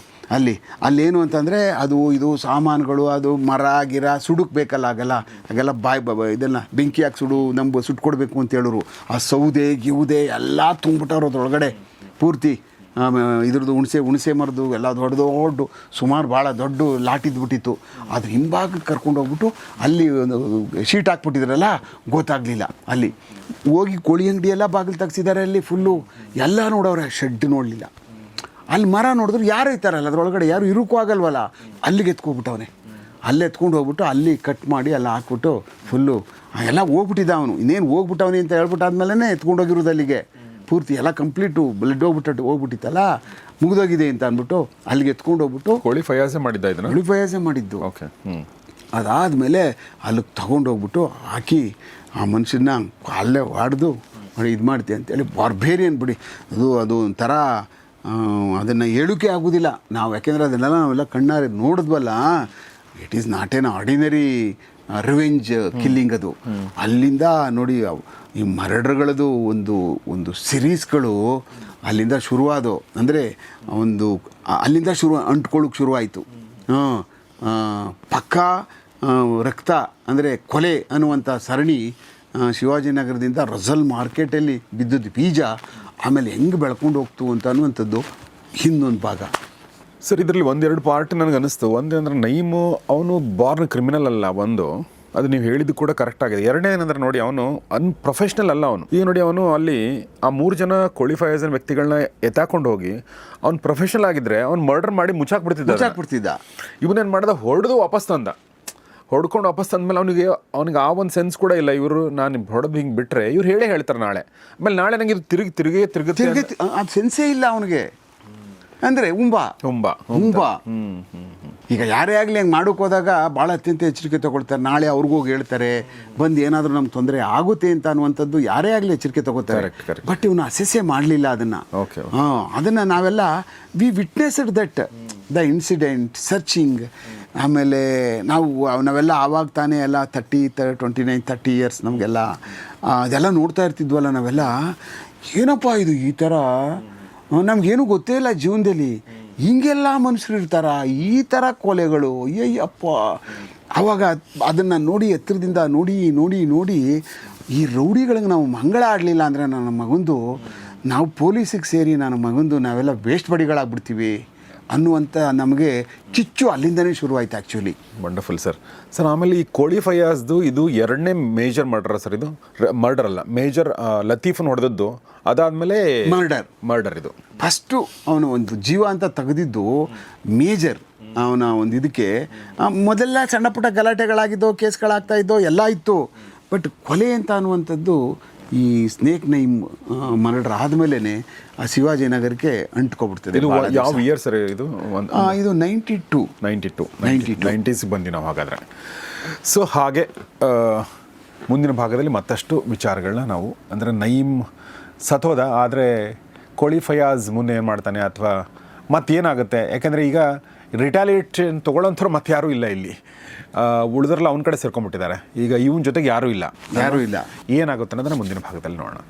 ಅಲ್ಲೇನು ಅಂತಂದರೆ ಅದು ಇದು ಸಾಮಾನುಗಳು, ಅದು ಮರ ಗಿರ ಸುಡುಕ್ ಬೇಕಲ್ಲ, ಹಾಗೆಲ್ಲ ಇದೆಲ್ಲ ಬೆಂಕಿ ಹಾಕಿ ಸುಟ್ಕೊಡ್ಬೇಕು ಅಂತ ಹೇಳೋರು. ಆ ಸೌದೆ ಗಿವುದೆ ಎಲ್ಲ ತುಂಬಿಟ್ಟವ್ರು ಅದ್ರೊಳಗಡೆ ಪೂರ್ತಿ. ಇದ್ರದ್ದು ಹುಣಸೆ ಮರದ್ದು ಎಲ್ಲ ದೊಡ್ಡ ಸುಮಾರು ಭಾಳ ದೊಡ್ಡ ಲಾಟಿದ್ಬಿಟ್ಟಿತ್ತು. ಅದ್ರ ಹಿಂಭಾಗಕ್ಕೆ ಕರ್ಕೊಂಡು ಹೋಗ್ಬಿಟ್ಟು ಅಲ್ಲಿ ಒಂದು ಶೀಟ್ ಹಾಕ್ಬಿಟ್ಟಿದ್ರಲ್ಲ, ಗೊತ್ತಾಗಲಿಲ್ಲ. ಅಲ್ಲಿ ಹೋಗಿ ಕೋಳಿ ಅಂಗಡಿ ಎಲ್ಲ ಬಾಗಿಲು ತೆಗ್ಸಿದ್ದಾರೆ, ಅಲ್ಲಿ ಫುಲ್ಲು ಎಲ್ಲ ನೋಡೋರೆ, ಶೆಡ್ ನೋಡಲಿಲ್ಲ. ಅಲ್ಲಿ ಮರ ನೋಡಿದ್ರು ಯಾರು ಇರ್ತಾರಲ್ಲ ಅದರೊಳಗಡೆ, ಯಾರು ಇರೋಕ್ಕೂ ಆಗಲ್ವಲ್ಲ, ಅಲ್ಲಿಗೆ ಎತ್ಕೊಬಿಟ್ಟವನೆ. ಅಲ್ಲೇ ಎತ್ಕೊಂಡು ಹೋಗ್ಬಿಟ್ಟು ಅಲ್ಲಿ ಕಟ್ ಮಾಡಿ ಎಲ್ಲ ಹಾಕ್ಬಿಟ್ಟು ಫುಲ್ಲು ಎಲ್ಲ ಹೋಗ್ಬಿಟ್ಟಿದ್ದ ಅವನು. ಇನ್ನೇನು ಹೋಗ್ಬಿಟ್ಟವನಿ ಅಂತ ಹೇಳ್ಬಿಟ್ಟಾದ್ಮೇಲೆ ಎತ್ಕೊಂಡೋಗಿರೋದು ಅಲ್ಲಿಗೆ ಪೂರ್ತಿ ಎಲ್ಲ ಕಂಪ್ಲೀಟು ಬ್ಲಡ್ ಹೋಗ್ಬಿಟ್ಟಿತ್ತಲ್ಲ, ಮುಗಿದೋಗಿದೆ ಅಂತ ಅಂದ್ಬಿಟ್ಟು ಅಲ್ಲಿಗೆ ಎತ್ಕೊಂಡು ಹೋಗ್ಬಿಟ್ಟು ಕೋಳಿ ಫಯಾಜೆ ಮಾಡಿದ್ದು. ಓಕೆ. ಅದಾದಮೇಲೆ ಅಲ್ಲಿಗೆ ತೊಗೊಂಡೋಗ್ಬಿಟ್ಟು ಹಾಕಿ ಆ ಮನುಷ್ಯನ ಅಲ್ಲೇ ಹೊಡೆದು ಇದು ಮಾಡ್ತೀವಿ ಅಂತೇಳಿ ಬಾರ್ಬೇರಿಯನ್ ಬಿಡಿ, ಅದು ಒಂಥರ ಅದನ್ನು ಹೇಳೋಕ್ಕೆ ಆಗೋದಿಲ್ಲ ನಾವು, ಯಾಕೆಂದರೆ ಅದನ್ನೆಲ್ಲ ನಾವೆಲ್ಲ ಕಣ್ಣಾರೆ ನೋಡಿದ್ವಲ್ಲ. It is not an ordinary revenge killing ಅದು. ಅಲ್ಲಿಂದ ನೋಡಿ ಈ ಮರ್ಡರ್ಗಳದು ಒಂದು ಸಿರೀಸ್ಗಳು ಅಲ್ಲಿಂದ ಶುರುವಾದವು. ಅಂದರೆ ಅಲ್ಲಿಂದ ಅಂಟ್ಕೊಳ್ಳೋಕೆ ಶುರುವಾಯಿತು. ಪಕ್ಕಾ ರಕ್ತ ಅಂದರೆ ಕೊಲೆ ಅನ್ನುವಂಥ ಸರಣಿ ಶಿವಾಜಿನಗರದಿಂದ ರಸಲ್ ಮಾರ್ಕೆಟಲ್ಲಿ ಬಿದ್ದದ್ದು ಬೀಜ ಆಮೇಲೆ ಹೆಂಗೆ ಬೆಳ್ಕೊಂಡು ಹೋಗ್ತು ಅಂತ ಅನ್ನುವಂಥದ್ದು ಹಿಂದೊಂದು ಭಾಗ. ಸರ್, ಇದರಲ್ಲಿ ಒಂದೆರಡು ಪಾರ್ಟ್ ನನಗೆ ಅನ್ನಿಸ್ತು. ಒಂದೇನಂದ್ರೆ ನಯೀಮು ಅವನು ಬಾರ್ನ್ ಕ್ರಿಮಿನಲ್ ಅಲ್ಲ, ಅದು ನೀವು ಹೇಳಿದ್ದು ಕೂಡ ಕರೆಕ್ಟ್ ಆಗಿದೆ. ಎರಡನೇ ಏನಂದ್ರೆ ನೋಡಿ, ಅವನು ಅನ್ಪ್ರೊಫೆಷ್ನಲ್ ಅಲ್ಲ ಅವನು. ಈಗ ನೋಡಿ, ಅವನು ಅಲ್ಲಿ ಆ 3 ಜನ ಕೋಳಿ ಫಯಾಜ್ ವ್ಯಕ್ತಿಗಳನ್ನ ಎತ್ತಾಕೊಂಡು ಹೋಗಿ ಅವ್ನು ಪ್ರೊಫೆಷನಲ್ ಆಗಿದ್ರೆ ಅವ್ನು ಮರ್ಡರ್ ಮಾಡಿ ಮುಚ್ಚಾಕ್ಬಿಡ್ತಿದ್ದ. ಇವನೇನು ಮಾಡ್ದ, ಹೊಡ್ಕೊಂಡು ವಾಪಸ್ ತಂದ್ಮೇಲೆ ಅವನಿಗೆ ಆ ಒಂದು ಸೆನ್ಸ್ ಕೂಡ ಇಲ್ಲ. ಇವರು ನಾನು ಹೊಡೆದು ಹಿಂಗೆ ಬಿಟ್ಟರೆ ಇವ್ರು ಹೇಳ್ತಾರೆ ನಾಳೆ ನನಗೆ ಇದು ತಿರುಗಿ ಅದು ಸೆನ್ಸೇ ಇಲ್ಲ ಅವನಿಗೆ. ಅಂದರೆ ಹುಂಬ ಈಗ ಯಾರೇ ಆಗಲಿ ಹಂಗೆ ಮಾಡೋಕೆ ಹೋದಾಗ ಭಾಳ ಅತ್ಯಂತ ಎಚ್ಚರಿಕೆ ತೊಗೊಳ್ತಾರೆ. ನಾಳೆ ಅವ್ರಿಗೋಗಿ ಹೇಳ್ತಾರೆ, ಬಂದು ಏನಾದರೂ ನಮ್ಗೆ ತೊಂದರೆ ಆಗುತ್ತೆ ಅಂತ ಅನ್ನುವಂಥದ್ದು ಯಾರೇ ಆಗಲಿ ಎಚ್ಚರಿಕೆ ತೊಗೋತಾರೆ. ಬಟ್ ಇವನು ಅಸೆಸ್ಸೇ ಮಾಡಲಿಲ್ಲ ಅದನ್ನು ನಾವೆಲ್ಲ we witnessed that the incident searching. ಆಮೇಲೆ ನಾವೆಲ್ಲ ಆವಾಗ ತಾನೇ ಎಲ್ಲ 30 ಇಯರ್ಸ್ ನಮಗೆಲ್ಲ ಅದೆಲ್ಲ ನೋಡ್ತಾ ಇರ್ತಿದ್ವಲ್ಲ ನಾವೆಲ್ಲ. ಏನಪ್ಪ ಇದು ಈ ಥರ, ನಮಗೇನು ಗೊತ್ತೇ ಇಲ್ಲ ಜೀವನದಲ್ಲಿ, ಹಿಂಗೆಲ್ಲ ಮನುಷ್ಯರು ಇರ್ತಾರ, ಈ ಥರ ಕೊಲೆಗಳು, ಅಯ್ಯಪ್ಪ. ಆವಾಗ ಅದನ್ನು ನೋಡಿ ಎತ್ತರದಿಂದ ನೋಡಿ ಈ ರೌಡಿಗಳಿಗೆ ನಾವು ಮಂಗಳ ಆಡಲಿಲ್ಲ ಅಂದರೆ ನನ್ನ ಮಗಂದು, ನಾವು ಪೊಲೀಸಿಗೆ ಸೇರಿ ನನ್ನ ಮಗಂದು ನಾವೆಲ್ಲ ವೇಸ್ಟ್ ಬಡಿಗಳಾಗ್ಬಿಡ್ತೀವಿ ಅನ್ನುವಂಥ ನಮಗೆ ಕಿಚ್ಚು ಅಲ್ಲಿಂದನೇ ಶುರುವಾಯಿತು ಆ್ಯಕ್ಚುಲಿ. Wonderful sir. ಆಮೇಲೆ ಈ ಕೋಳಿ ಫಯಾಜ್ದು ಇದು ಎರಡನೇ ಮೇಜರ್ ಮರ್ಡರ್ ಸರ್. ಇದು ಮರ್ಡರ್ ಅಲ್ಲ, ಮೇಜರ್ ಲತೀಫನ್ ಹೊಡೆದದ್ದು, ಅದಾದಮೇಲೆ ಮರ್ಡರ್. ಇದು ಫಸ್ಟು ಅವನು ಒಂದು ಜೀವ ಅಂತ ತೆಗೆದಿದ್ದು ಮೇಜರ್. ಅವನ ಒಂದು ಇದಕ್ಕೆ ಮೊದಲೆಲ್ಲ ಸಣ್ಣ ಪುಟ್ಟ ಗಲಾಟೆಗಳಾಗಿದ್ದೋ, ಕೇಸ್ಗಳಾಗ್ತಾ ಇದ್ದೋ ಎಲ್ಲ ಇತ್ತು. ಬಟ್ ಕೊಲೆ ಅಂತ ಅನ್ನುವಂಥದ್ದು ಈ ಸ್ನೇಕ್ ನೈಮ್ ಮರ್ಡರ್ ಆದಮೇಲೆ ಆ ಶಿವಾಜಿನಗರಕ್ಕೆ ಅಂಟ್ಕೊಬಿಡ್ತದೆ. ಇದು ಯಾವ ಇಯರ್ ಸರ್? ಇದು 90s ಬಂದಿ ನಾವು ಹಾಗಾದರೆ. ಸೊ ಹಾಗೆ ಮುಂದಿನ ಭಾಗದಲ್ಲಿ ಮತ್ತಷ್ಟು ವಿಚಾರಗಳನ್ನ ನಾವು, ಅಂದರೆ ನಯೀಮ್ ಸತ್ತೋದ, ಆದರೆ ಕೋಳಿ ಫಯಾಜ್ ಮುಂದೆ ಏನು ಮಾಡ್ತಾನೆ, ಅಥವಾ ಮತ್ತೇನಾಗುತ್ತೆ, ಯಾಕೆಂದರೆ ಈಗ ರಿಟಾಲಿಯೇಷನ್ ತೊಗೊಳ್ಳೋಂಥವ್ರು ಮತ್ತೆ ಯಾರೂ ಇಲ್ಲ ಇಲ್ಲಿ, ಉಳಿದ್ರಲ್ಲ ಅವನ ಕಡೆ ಸೇರ್ಕೊಂಡ್ಬಿಟ್ಟಿದ್ದಾರೆ. ಈಗ ಇವನ ಜೊತೆಗೆ ಯಾರೂ ಇಲ್ಲ ಇಲ್ಲ. ಏನಾಗುತ್ತೆ ಅನ್ನೋದನ್ನು ಮುಂದಿನ ಭಾಗದಲ್ಲಿ ನೋಡೋಣ.